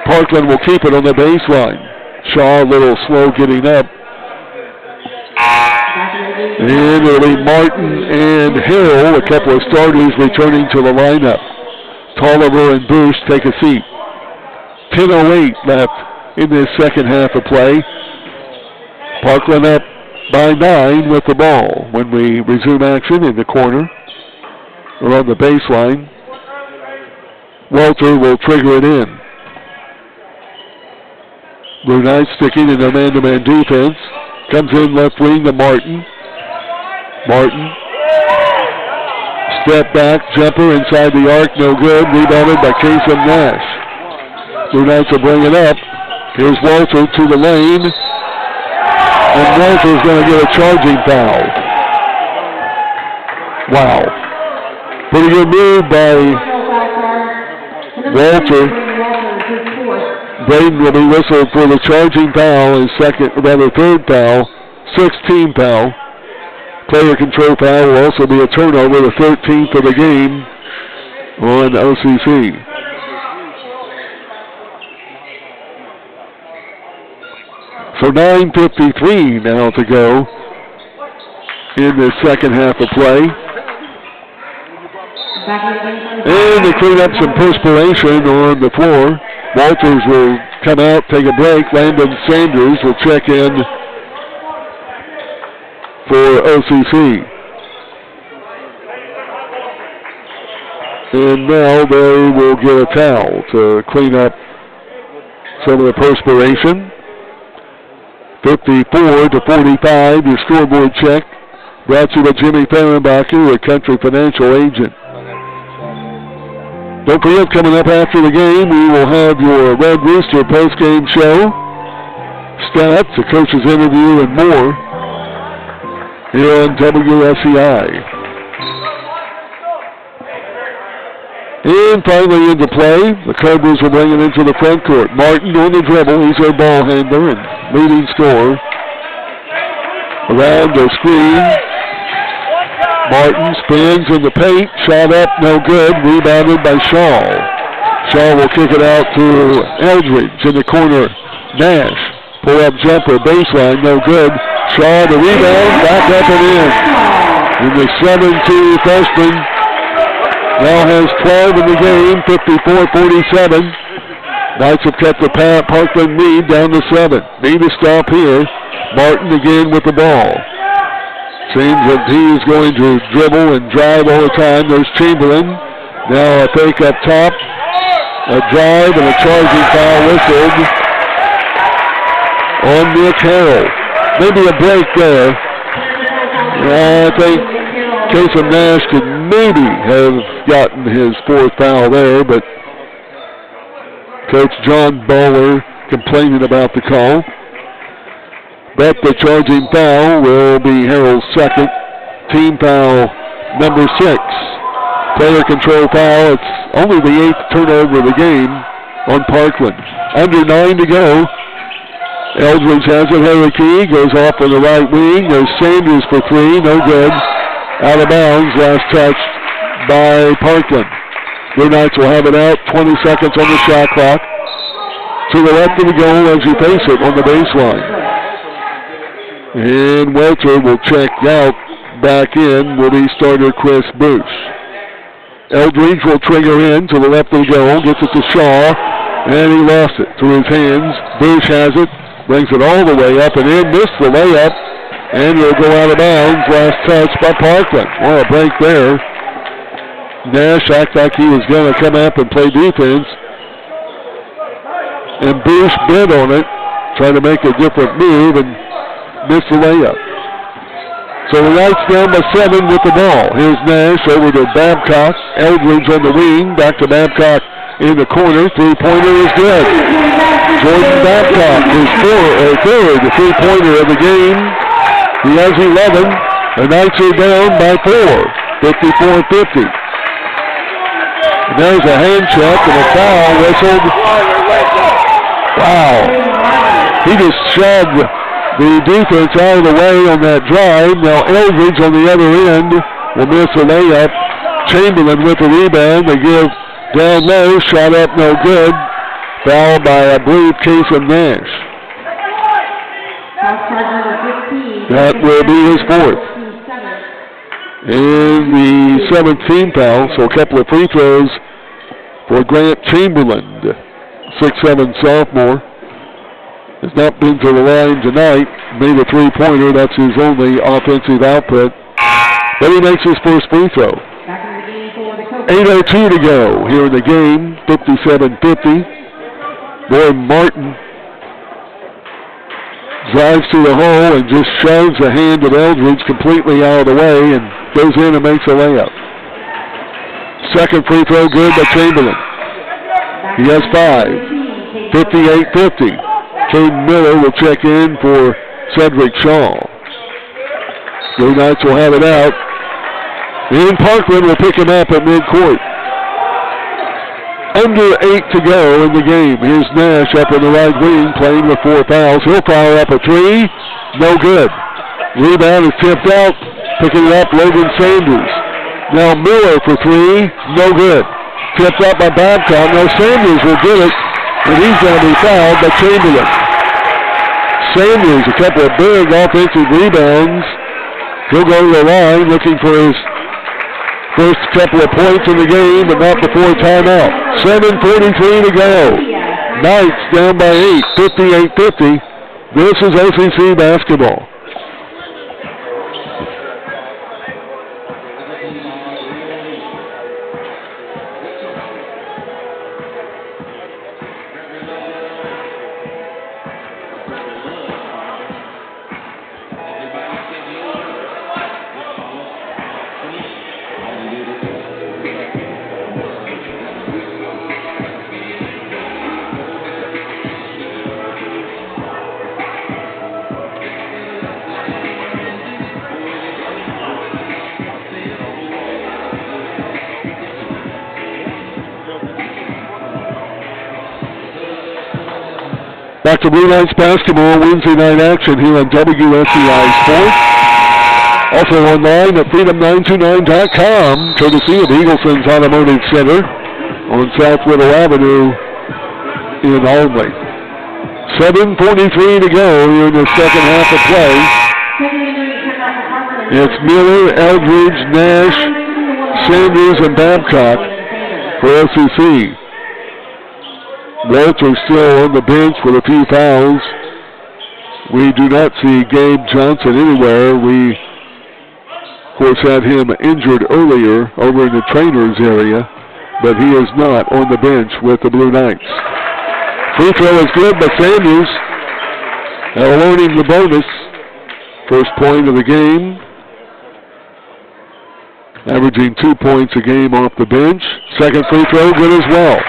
Parkland will keep it on the baseline. Shaw a little slow getting up. And it'll be Martin and Hill, a couple of starters returning to the lineup. Tolliver and Bush take a seat. 10:08 left in this second half of play. Parkland up by 9 with the ball when we resume action in the corner or on the baseline. Walter will trigger it in. Blue Knights sticking in their man-to-man defense. Comes in left wing to Martin. Martin. Step back, jumper inside the arc, no good. Rebounded by Kasem Nash. Blue Knights will bring it up. Here's Walter to the lane. And Walter's going to get a charging foul. Wow. Pretty good move by Walter. Braden will be whistled for the charging foul, his third foul, 6th team foul. Player control foul will also be a turnover, the 13th of the game on OCC. So 9:53 now to go in the second half of play. And they clean up some perspiration on the floor. Walters will come out, take a break. Landon Sanders will check in for OCC. And now they will get a towel to clean up some of the perspiration. 54-45, your scoreboard check. Brought to you by Jimmy Fehrenbacher, a Country Financial agent. Don't forget, coming up after the game, we will have your Red Rooster post-game show, stats, a coach's interview, and more here on WSEI. And finally into play, the Cobras will bring it into the front court. Martin on the dribble, he's their ball handler and leading scorer. Around the screen, Martin spins in the paint, shot up, no good, rebounded by Shaw. Shaw will kick it out to Eldridge in the corner. Nash, pull-up jumper, baseline, no good. Shaw, the rebound, back up and in. And the 7-2 freshman now has 12 in the game, 54-47. Knights have kept the Parkland lead down to 7. Need to stop here. Martin again with the ball. Seems that he is going to dribble and drive all the time. There's Chamberlain. Now a fake up top. A drive and a charging foul whistled on Nick Harrell. Maybe a break there. I think Kasem Nash could maybe have gotten his fourth foul there, but Coach John Bowler complaining about the call. But the charging foul will be Harrell's second. Team foul number 6. Player control foul. It's only the 8th turnover of the game on Parkland. Under 9 to go. Eldridge has it. Harry Key goes off on the right wing. There's Sanders for 3. No good. Out of bounds. Last touch by Parkland. Blue Knights will have it out. 20 seconds on the shot clock. To the left of the goal as you face it on the baseline. And Welter will check out. Back in will be starter Chris Bush. Eldridge will trigger in to the left of the goal. Gets it to Shaw. And he lost it through his hands. Bush has it. Brings it all the way up and in. Missed the layup. And he'll go out of bounds. Last touch by Parkland. Well, a break there. Nash acted like he was going to come up and play defense. And Bush bid on it. Trying to make a different move and missed the layup. So the Knights down by 7 with the ball. Here's Nash over to Babcock. Eldridge on the wing. Back to Babcock in the corner. Three-pointer is good. Jordan Babcock, his third three-pointer of the game. He has 11. The Knights are down by 4. 54-50. And there's a hand check and a foul whistled. Wow. He just shoved the defense out of the way on that drive. Now Eldridge on the other end will miss a layup. Chamberlain with the rebound. They give down low. Shot up, no good. Foul by, I believe, Kasem Nash. That will be his fourth. And the 17th foul, so a couple of free throws for Grant Chamberlain, 6'7" sophomore. Has not been to the line tonight. Made a three-pointer. That's his only offensive output. But he makes his first free throw. 8:02 to go here in the game. 57-50. Boy, Martin drives to the hole and just shoves the hand of Eldridge completely out of the way and goes in and makes a layup. Second free throw good by Chamberlain. He has 5. 58-50. Caden Miller will check in for Cedric Shaw. Blue Knights will have it out. And Parkland will pick him up at midcourt. Under 8 to go in the game. Here's Nash up in the right wing playing with 4 fouls. He'll fire up a 3. No good. Rebound is tipped out Picking it up, Logan Sanders. Now Miller for three, no good. Tipped up by Babcock. Now Sanders will get it, and he's going to be fouled by Chamberlain. Sanders, a couple of big offensive rebounds. He'll go to the line looking for his first couple of points in the game, but not before timeout. 7:43 to go. Knights down by 8, 58-50. This is OCC basketball. Back to Blue Knights basketball, Wednesday night action here on WSCI Sports. Also online at freedom929.com, courtesy of Eagleson's Automotive Center on South Whittle Avenue in Olney. 7:43 to go here in the second half of play. It's Miller, Eldridge, Nash, Sanders, and Babcock for OCC. Walter still on the bench with a few fouls. We do not see Gabe Johnson anywhere. We, of course, had him injured earlier over in the trainers area, but he is not on the bench with the Blue Knights. Free throw is good by Sanders. Now earning the bonus. First point of the game. Averaging 2 points a game off the bench. Second free throw good as well.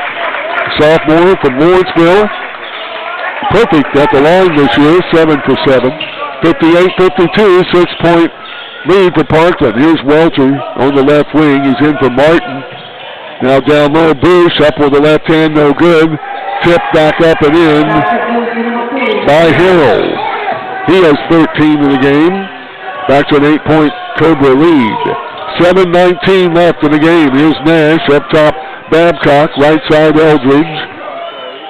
Sophomore from Lawrenceville. Perfect at the line this year, 7 for 7. 58-52, 6-point lead for Parkland. Here's Welter on the left wing. He's in for Martin. Now down low, Bush up with the left hand, no good. Tipped back up and in by Harrell. He has 13 in the game. Back to an 8-point Cobra lead. 7:19 left in the game. Here's Nash up top. Babcock, right side Eldridge.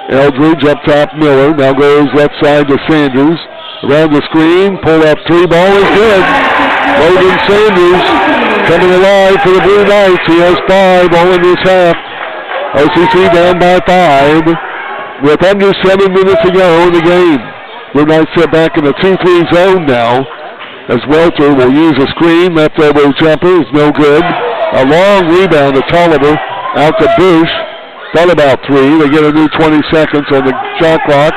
Eldridge up top Miller. Now goes left side to Sanders. Around the screen, pull up three, ball is good. Logan Sanders coming alive for the Blue Knights. He has 5 all in this half. OCC down by 5 with under 7 minutes to go in the game. Blue Knights set back in the 2-3 zone now as Welter will use a screen. Left elbow jumper is no good. A long rebound to Tolliver. Out to Bush. Thought about 3. They get a new 20 seconds on the shot clock.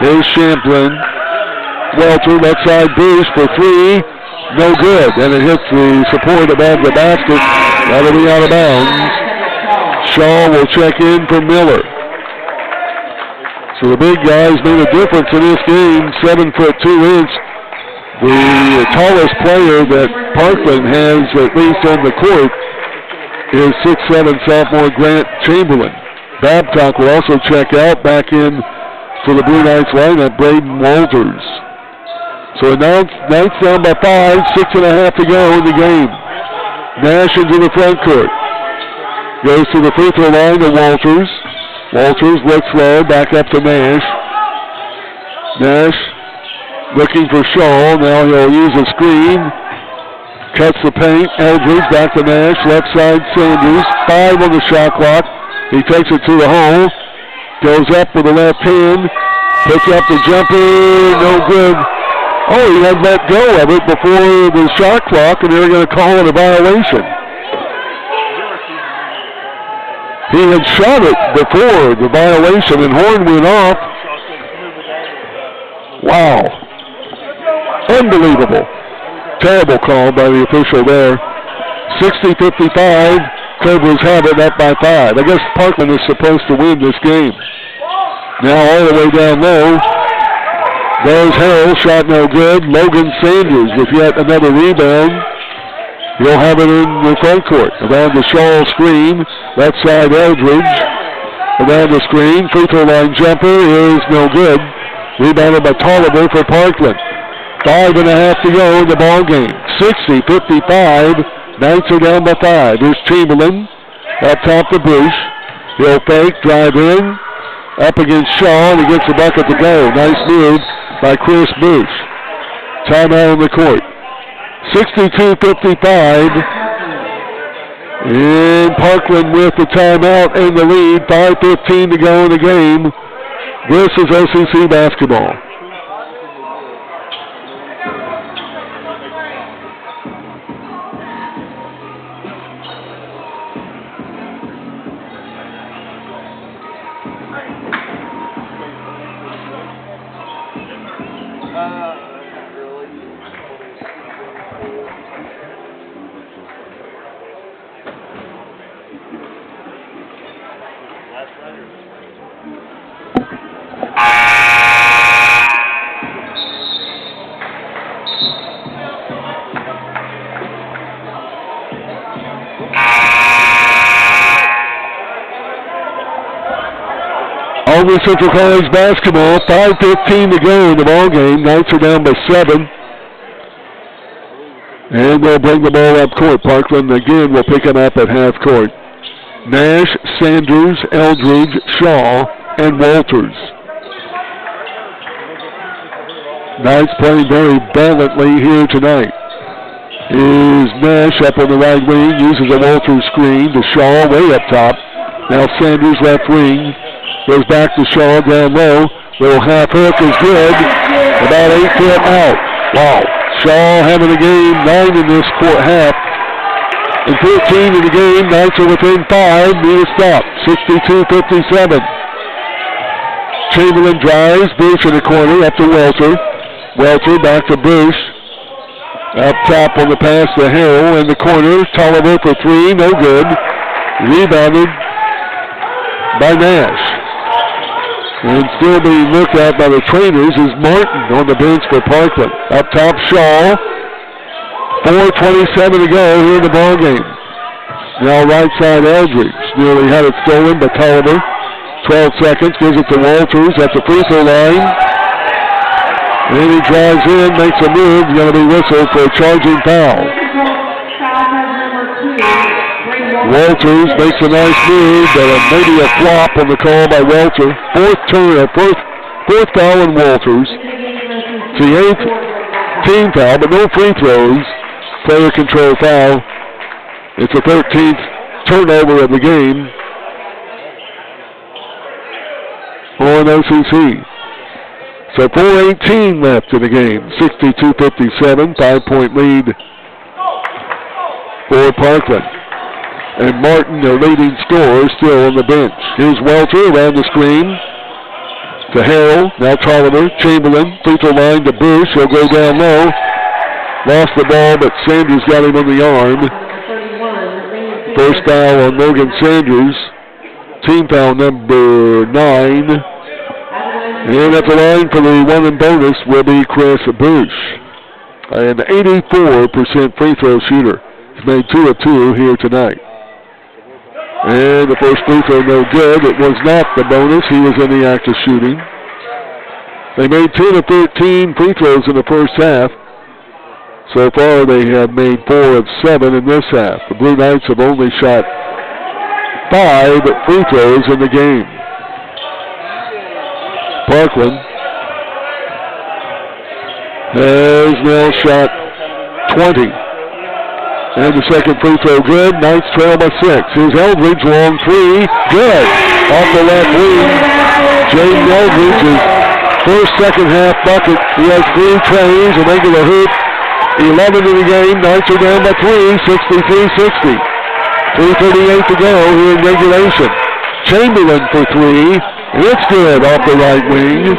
Here's Champlin. Welter, left side Bush for 3. No good. And it hits the support above the basket. That'll be out of bounds. Shaw will check in for Miller. So the big guys made a difference in this game. 7 foot 2 inch. The tallest player that Parkland has, at least on the court, is 6'7" sophomore Grant Chamberlain. Babcock will also check out. Back in for the Blue Knights lineup, Braden Walters. So Knights down by 5, 6.5 to go in the game. Nash into the front court. Goes to the free throw line to Walters. Walters looks low, back up to Nash. Nash looking for Shaw. Now he'll use a screen. Cuts the paint. Eldridge back to Nash. Left side Sanders. 5 on the shot clock. He takes it to the hole. Goes up with the left hand. Picks up the jumper. No good. Oh, he had let go of it before the shot clock, and they're going to call it a violation. He had shot it before the violation, and horn went off. Wow. Unbelievable. Terrible call by the official there. 60-55. Cobras have it up by 5. I guess Parkland is supposed to win this game. Now all the way down low. There's Harrell, shot no good. Logan Sanders with yet another rebound. He'll have it in the front court. Around the Shaw screen. Left side Eldridge. Around the screen. Free throw line jumper is no good. Rebounded by Tolliver for Parkland. 5.5 to go in the ball game. 60-55. Knights are down by 5. Here's Chamberlain up top to Bruce. He'll fake, drive in, up against Shaw, and he gets the bucket to go. Nice move by Chris Bruce. Timeout on the court. 62-55. And Parkland with the timeout and the lead. 5:15 to go in the game. This is OCC basketball. Auburn Central College basketball, 5:15 to go in the ball game. Knights are down by 7. And they'll bring the ball up court. Parkland again will pick him up at half court. Nash, Sanders, Eldridge, Shaw, and Walters. Knights playing very valiantly here tonight. Is Nash up on the right wing, uses a Walters screen to Shaw way up top. Now Sanders left wing. Goes back to Shaw down low. Little half hook is good. About 8 foot out. Wow. Shaw having a game, 9 in this half. And 14 in the game. Knights are within 5. Need a stop. 62-57. Chamberlain drives. Bruce in the corner up to Welter. Welter back to Bruce. Up top on the pass to Harrell in the corner. Tolliver for 3. No good. Rebounded by Nash. And still being looked at by the trainers is Martin on the bench for Parkland. Up top, Shaw. 4:27 to go here in the ball game. Now right side, Eldridge. Nearly had it stolen by Tolliver. 12 seconds, gives it to Walters at the free throw line. And he drives in, makes a move. Going to be whistled for a charging foul. Walters makes a nice move, but maybe a flop on the call by Walter. Fourth foul on Walters. It's the 8th team foul, but no free throws. Player control foul. It's the 13th turnover of the game on OCC. So 4:18 left in the game. 62-57, 5-point lead for Parkland. And Martin, their leading scorer, still on the bench. Here's Welter around the screen to Harrell. Now Tolliver, Chamberlain, free throw line to Bruce. He'll go down low. Lost the ball, but Sanders got him on the arm. First foul on Logan Sanders. Team foul number 9. And at the line for the 1 and bonus will be Chris Bush. An 84% free throw shooter. He's made 2 of 2 here tonight. And the first free throw no good. It was not the bonus. He was in the act of shooting. They made 10 of 13 free throws in the first half. So far they have made 4 of 7 in this half. The Blue Knights have only shot 5 free throws in the game. Parkland has now shot 20. And the second free throw good. Knights trail by 6. Here's Eldridge, long 3. Good. Off the left wing. Jaden Eldridge's first second half bucket. He has 3 trays, a regular hoop. 11 in the game. Knights are down by 3. 63-60. 3:38 to go here in regulation. Chamberlain for 3. It's good off the right wing.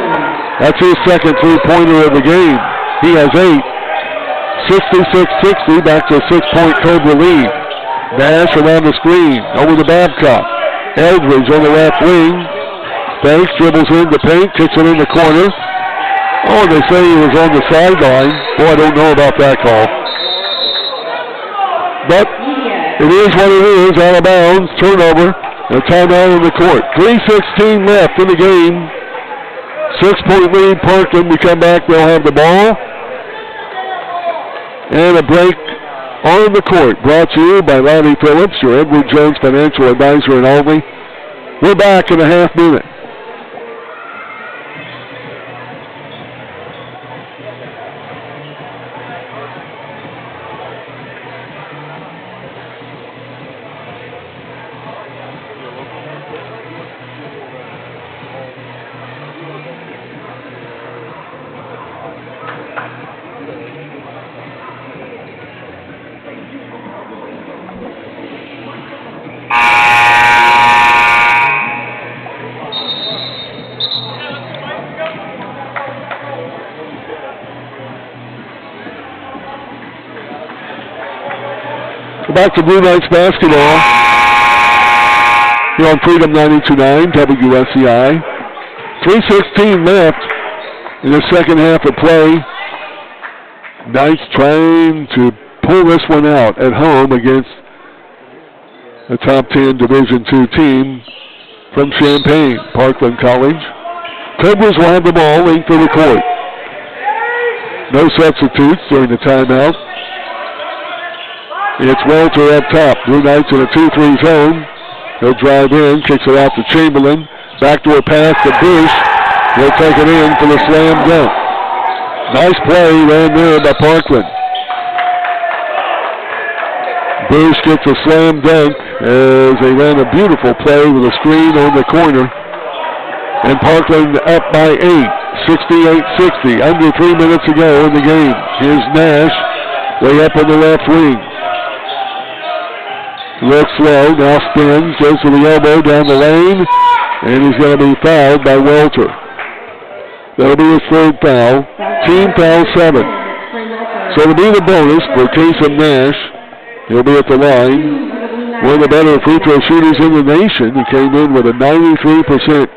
That's his second three-pointer of the game. He has 8. 66-60, back to a 6-point Cobra lead. Nash around the screen, over the Babcock. Eldridge on the left wing. Banks dribbles in the paint, kicks it in the corner. Oh, they say he was on the sideline. Boy, I don't know about that call. But it is what it is, out of bounds, turnover, and a timeout on the court. 3:16 left in the game. 6-point lead, Parkland. We come back, they'll have the ball. And a break on the court, brought to you by Lonnie Phillips, your Edward Jones financial advisor in Albany. We're back in a half minute. Back to Blue Knights basketball here on Freedom 92.9 WSCI. 3:16 left in the second half of play. Knights trying to pull this one out at home against a top 10 Division II team from Champaign, Parkland College. Cobras will have the ball length of the court. No substitutes during the timeout. It's Welter up top. Blue Knights in a 2-3 zone. He'll drive in, kicks it out to Chamberlain. Backdoor pass to Bush. He'll take it in for the slam dunk. Nice play ran there by Parkland. Bush gets a slam dunk as they ran a beautiful play with a screen on the corner. And Parkland up by 8, 68-60. Under 3 minutes to go in the game. Here's Nash, way up on the left wing. Looks slow, now spins, goes to the elbow down the lane, and he's going to be fouled by Welter. That'll be his third foul. Team foul 7. So to be the bonus for Kasem Nash, he'll be at the line. One of the better free throw shooters in the nation. He came in with a 93%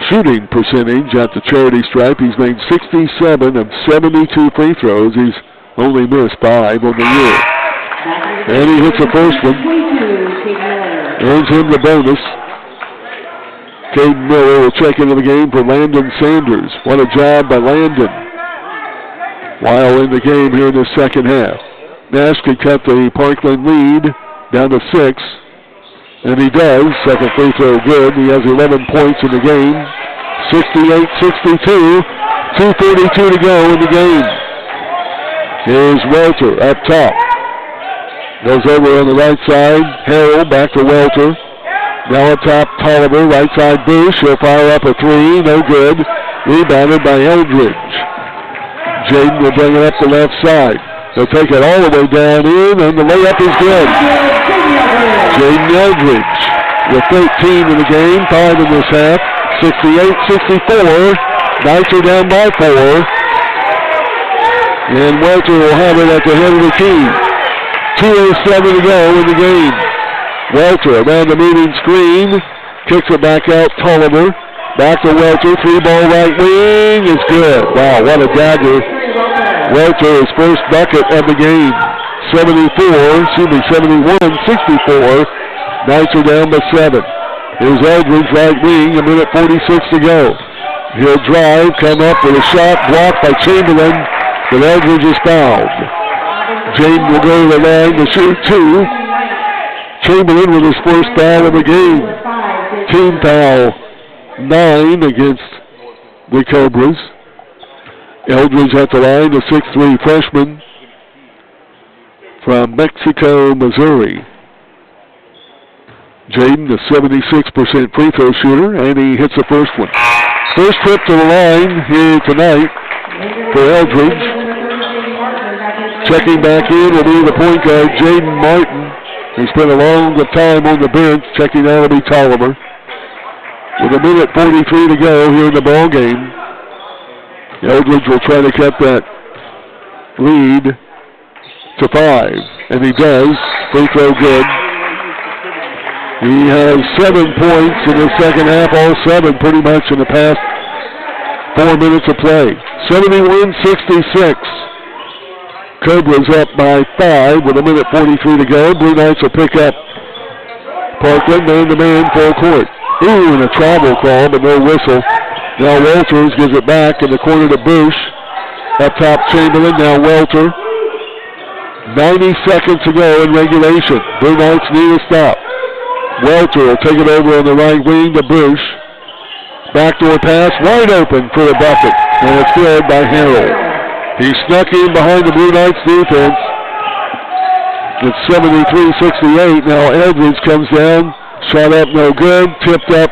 shooting percentage at the charity stripe. He's made 67 of 72 free throws. He's only missed 5 on the year. And he hits the first one. Earns him the bonus. Caden Miller will check into the game for Landon Sanders. What a job by Landon. While in the game here in the second half. Nash can cut the Parkland lead down to 6. And he does. Second free throw good. He has 11 points in the game. 68-62. 2:32 to go in the game. Here's Welter up top. Goes over on the right side. Harrell back to Welter. Now up top, Tolliver. Right side, Bush. He'll fire up a 3. No good. Rebounded by Eldridge. Jaden will bring it up the left side. He'll take it all the way down in, and the layup is good. Jaden Eldridge with 13 in the game. 5 in this half. 68-64. Knights are down by 4. And Welter will have it at the head of the key. 2:07 to go in the game. Welter around the moving screen. Kicks it back out. Tolliver. Back to Welter. 3-ball right wing is good. Wow, what a dagger. Welter, his first bucket of the game. 71-64. Knights are down by 7. Here's Eldridge right wing. 1:46 to go. He'll drive. Come up with a shot. Blocked by Chamberlain. But Eldridge is fouled. Jaden will go to the line to shoot 2. Chamberlain with his first foul of the game. Team foul 9 against the Cobras. Eldridge at the line, a 6'3" freshman from Mexico, Missouri. Jaden, a 76% free throw shooter, and he hits the first one. First trip to the line here tonight for Eldridge. Checking back in will be the point guard, Jaden Martin. He spent a long time on the bench. Checking out will be Tolliver. With 1:43 to go here in the ball game. Eldridge will try to cut that lead to 5. And he does. Free throw good. He has 7 points in the second half, all 7 pretty much in the past 4 minutes of play. 71-66. Cobras up by 5 with 1:43 to go. Blue Knights will pick up Parkland man-to-man full court. Ooh, and a travel call, but no whistle. Now Walters gives it back in the corner to Bush. Up top, Chamberlain. Now Welter. 90 seconds to go in regulation. Blue Knights need a stop. Welter will take it over on the right wing to Bush. Backdoor pass, wide open for the bucket. And it's filled by Harold. He snuck in behind the Blue Knights defense. It's 73-68. Now Eldridge comes down. Shot up, no good. Tipped up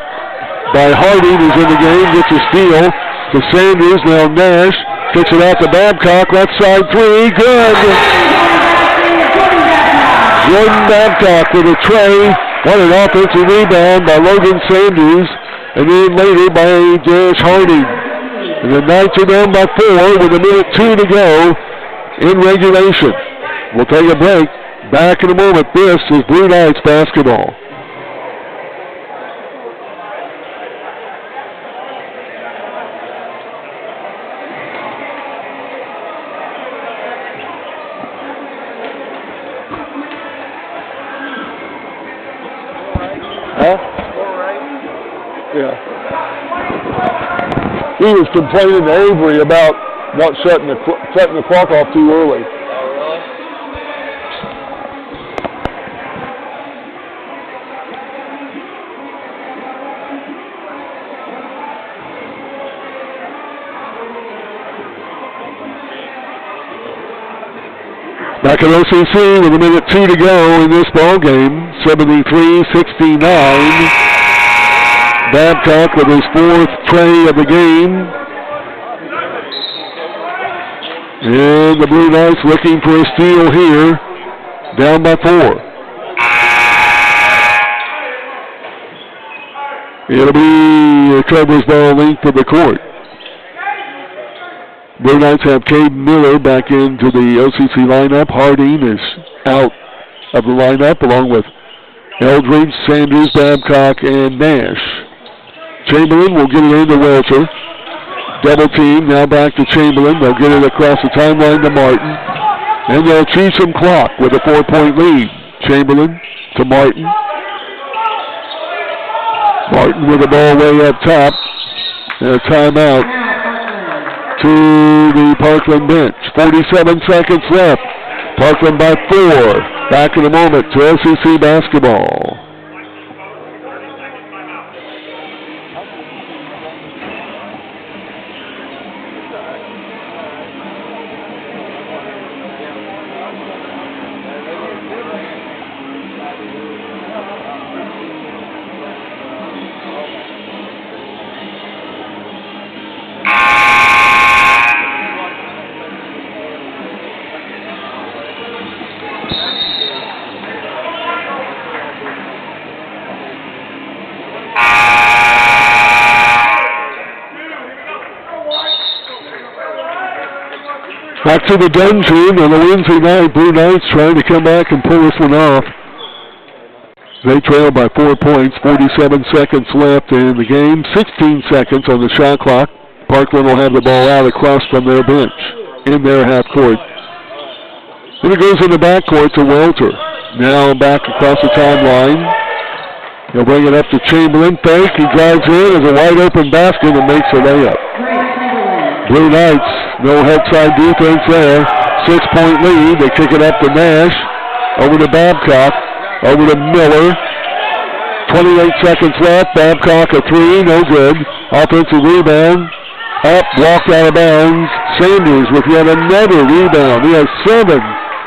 by Harding, who's in the game. Gets a steal to Sanders. Now Nash kicks it out to Babcock. Left side three. Good. Jordan Babcock with a tray. What an offensive rebound by Logan Sanders. And then later by Dash Harding. And the Knights are down by 4 with 1:02 to go in regulation. We'll take a break. Back in a moment. This is Blue Knights basketball. Huh? Yeah. He was complaining to Avery about not shutting the clock off too early. Back at OCC with 1:02 to go in this ball game, 73-69. Babcock with his 4th tray of the game. And the Blue Knights looking for a steal here, down by 4. It'll be a Cobras ball length of the court. Blue Knights have Cade Miller back into the OCC lineup. Harding is out of the lineup along with Eldridge, Sanders, Babcock, and Nash. Chamberlain will get it into Welter. Double team, now back to Chamberlain. They'll get it across the timeline to Martin. And they'll cheat some clock with a 4-point lead. Chamberlain to Martin. Martin with the ball way up top. And a timeout to the Parkland bench. 47 seconds left. Parkland by 4. Back in a moment to OCC basketball. Back to the dungeon on a Wednesday night. Blue Knights trying to come back and pull this one off. They trail by 4 points. 47 seconds left in the game. 16 seconds on the shot clock. Parkland will have the ball out across from their bench in their half court. Then it goes in the backcourt to Welter. Now back across the timeline. He'll bring it up to Chamberlain. Fake. He drives in. There's a wide open basket and makes a layup. Blue Knights, no head side defense there. 6-point lead. They kick it up to Nash. Over to Babcock. Over to Miller. 28 seconds left. Babcock a 3. No good. Offensive rebound. Up. Walked out of bounds. Sanders with yet another rebound. He has 7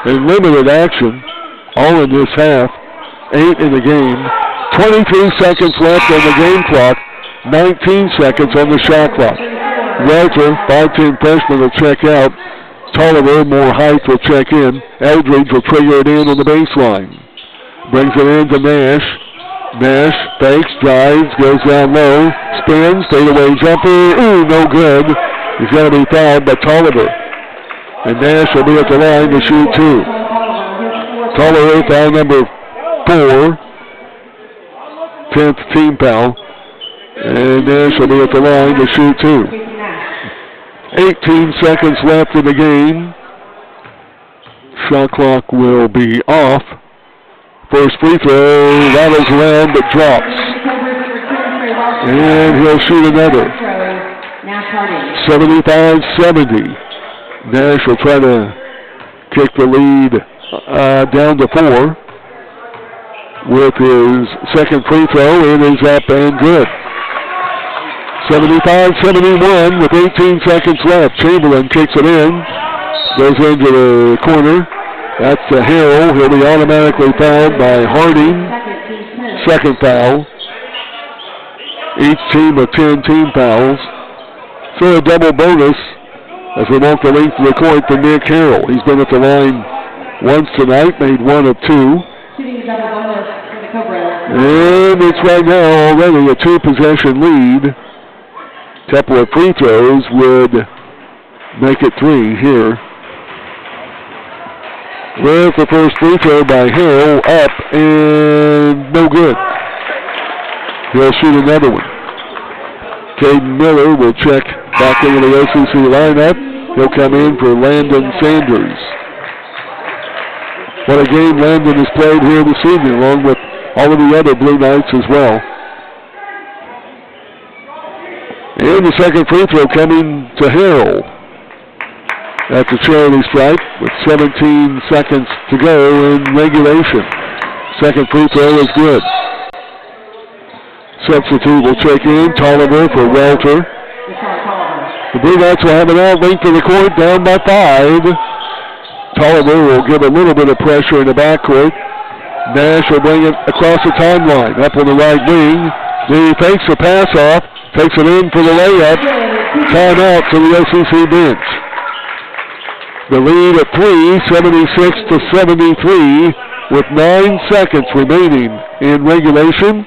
in limited action. All in this half. 8 in the game. 23 seconds left on the game clock. 19 seconds on the shot clock. Welter, 5'10" freshman, will check out. Tolliver, more height, will check in. Eldridge will trigger it in on the baseline. Brings it in to Nash. Nash fakes, drives, goes down low, spins, fadeaway jumper. Ooh, no good. He's going to be fouled by Tolliver. And Nash will be at the line to shoot 2. Tolliver, foul number 4. 10th team foul. And Nash will be at the line to shoot 2. 18 seconds left in the game. Shot clock will be off. First free throw rattles around but drops. And he'll shoot another. 75-70. Nash will try to kick the lead down to 4. With his second free throw, it is up and good. 75-71 with 18 seconds left. Chamberlain kicks it in. Goes into the corner. That's to Harrell. He'll be automatically fouled by Harding. Second foul. Each team with 10 team fouls. So a double bonus as we walk the length of the court for Nick Harrell. He's been at the line once tonight, made 1 of 2. And it's right now already a 2-possession lead. Couple of free throws would make it 3 here. With the first free throw by Harrell, up and no good. He'll shoot another one. Caden Miller will check back into the OCC lineup. He'll come in for Landon Sanders. What a game Landon has played here this evening, along with all of the other Blue Knights as well. And the second free throw coming to Harrell. That's a charity stripe with 17 seconds to go in regulation. Second free throw is good. Substitute will check in. Tolliver for Welter. The Blue Knights will have an out length of the court, down by 5. Tolliver will give a little bit of pressure in the backcourt. Nash will bring it across the timeline, up on the right wing. He fakes the pass off, takes it in for the layup. Timeout to the OCC bench. The lead at 3, 76-73, with 9 seconds remaining in regulation.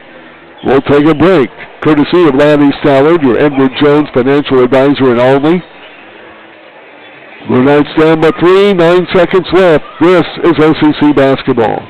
We'll take a break, courtesy of Lanny Stallard, your Edward Jones financial advisor in Albany. Blue Knights down by 3, 9 seconds left. This is OCC basketball.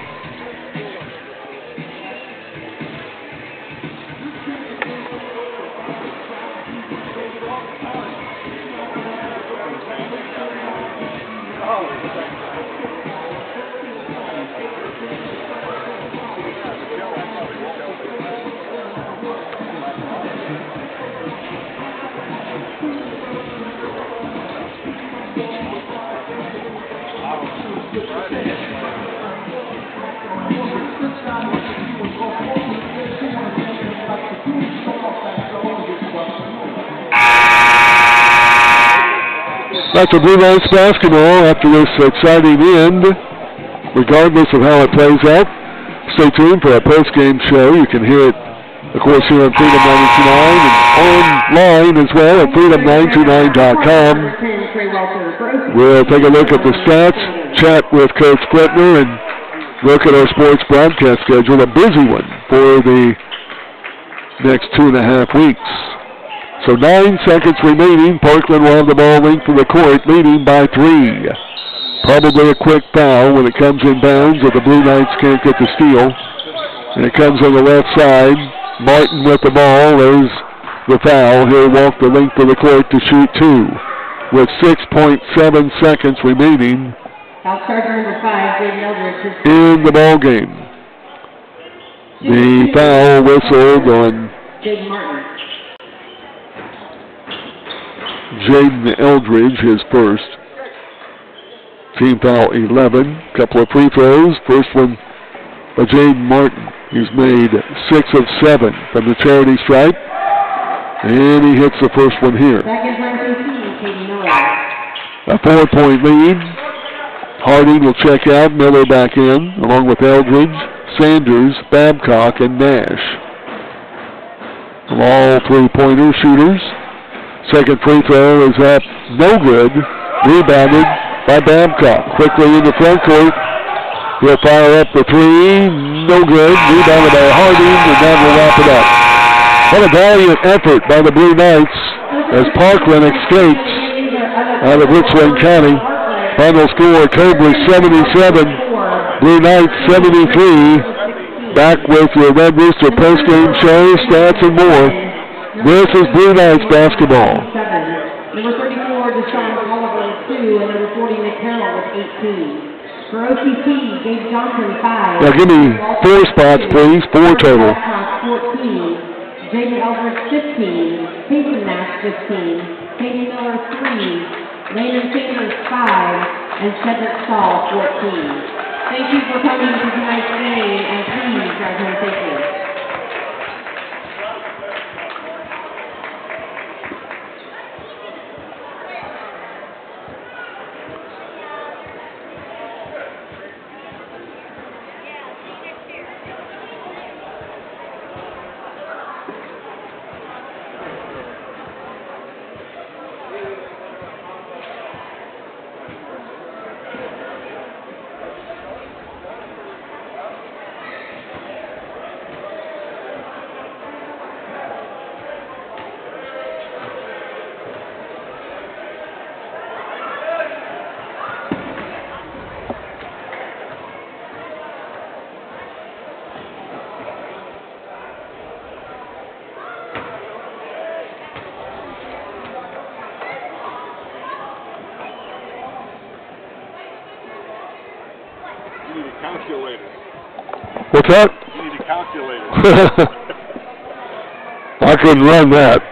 That's the Blue Knights basketball after this exciting end. Regardless of how it plays out, stay tuned for our post-game show. You can hear it, of course, here on Freedom 929 and online as well at freedom929.com. We'll take a look at the stats, chat with Coach Fletner, and look at our sports broadcast schedule, a busy one for the next 2.5 weeks. So 9 seconds remaining. Parkland will have the ball linked to the court, leading by 3. Probably a quick foul when it comes in bounds if the Blue Knights can't get the steal. And it comes on the left side. Martin with the ball. There's the foul. He'll walk the length of the court to shoot 2. With 6.7 seconds remaining in the ball game. The foul whistled on
Jaden Martin.
Jaden Eldridge, his first. Team foul 11. Couple of free throws. First one by Jaden Martin. He's made 6 of 7 from the charity stripe. And he hits the first one here. A 4-point lead. Harding will check out. Miller back in, along with Eldridge, Sanders, Babcock, and Nash. All three-pointer shooters. Second free throw is up, no good. Rebounded by Babcock. Quickly in the front court. He'll fire up the 3, no good. Rebounded by Harding, and that will wrap it up. What a valiant effort by the Blue Knights as Parkland escapes out of Richland County. Final score, Cobras 77, Blue Knights 73. Back with your Red Rooster post-game show, stats and more. This is Blue Knights basketball.
Number 34, Deshaun Oliver with 2, and number 40, Nick Harrell with 18. For OCC, Gabe Johnson 5.
Now give me 4 spots, please. 4 total.
14. Jaden Eldridge 15. Peyton Nash 15. Katie Miller 3. Landon Sanders 5. And Cedric Stahl 14. Thank you for coming to tonight's game, and please drive home safely.
You need a calculator.
What's that?
You need a calculator.
I couldn't run that.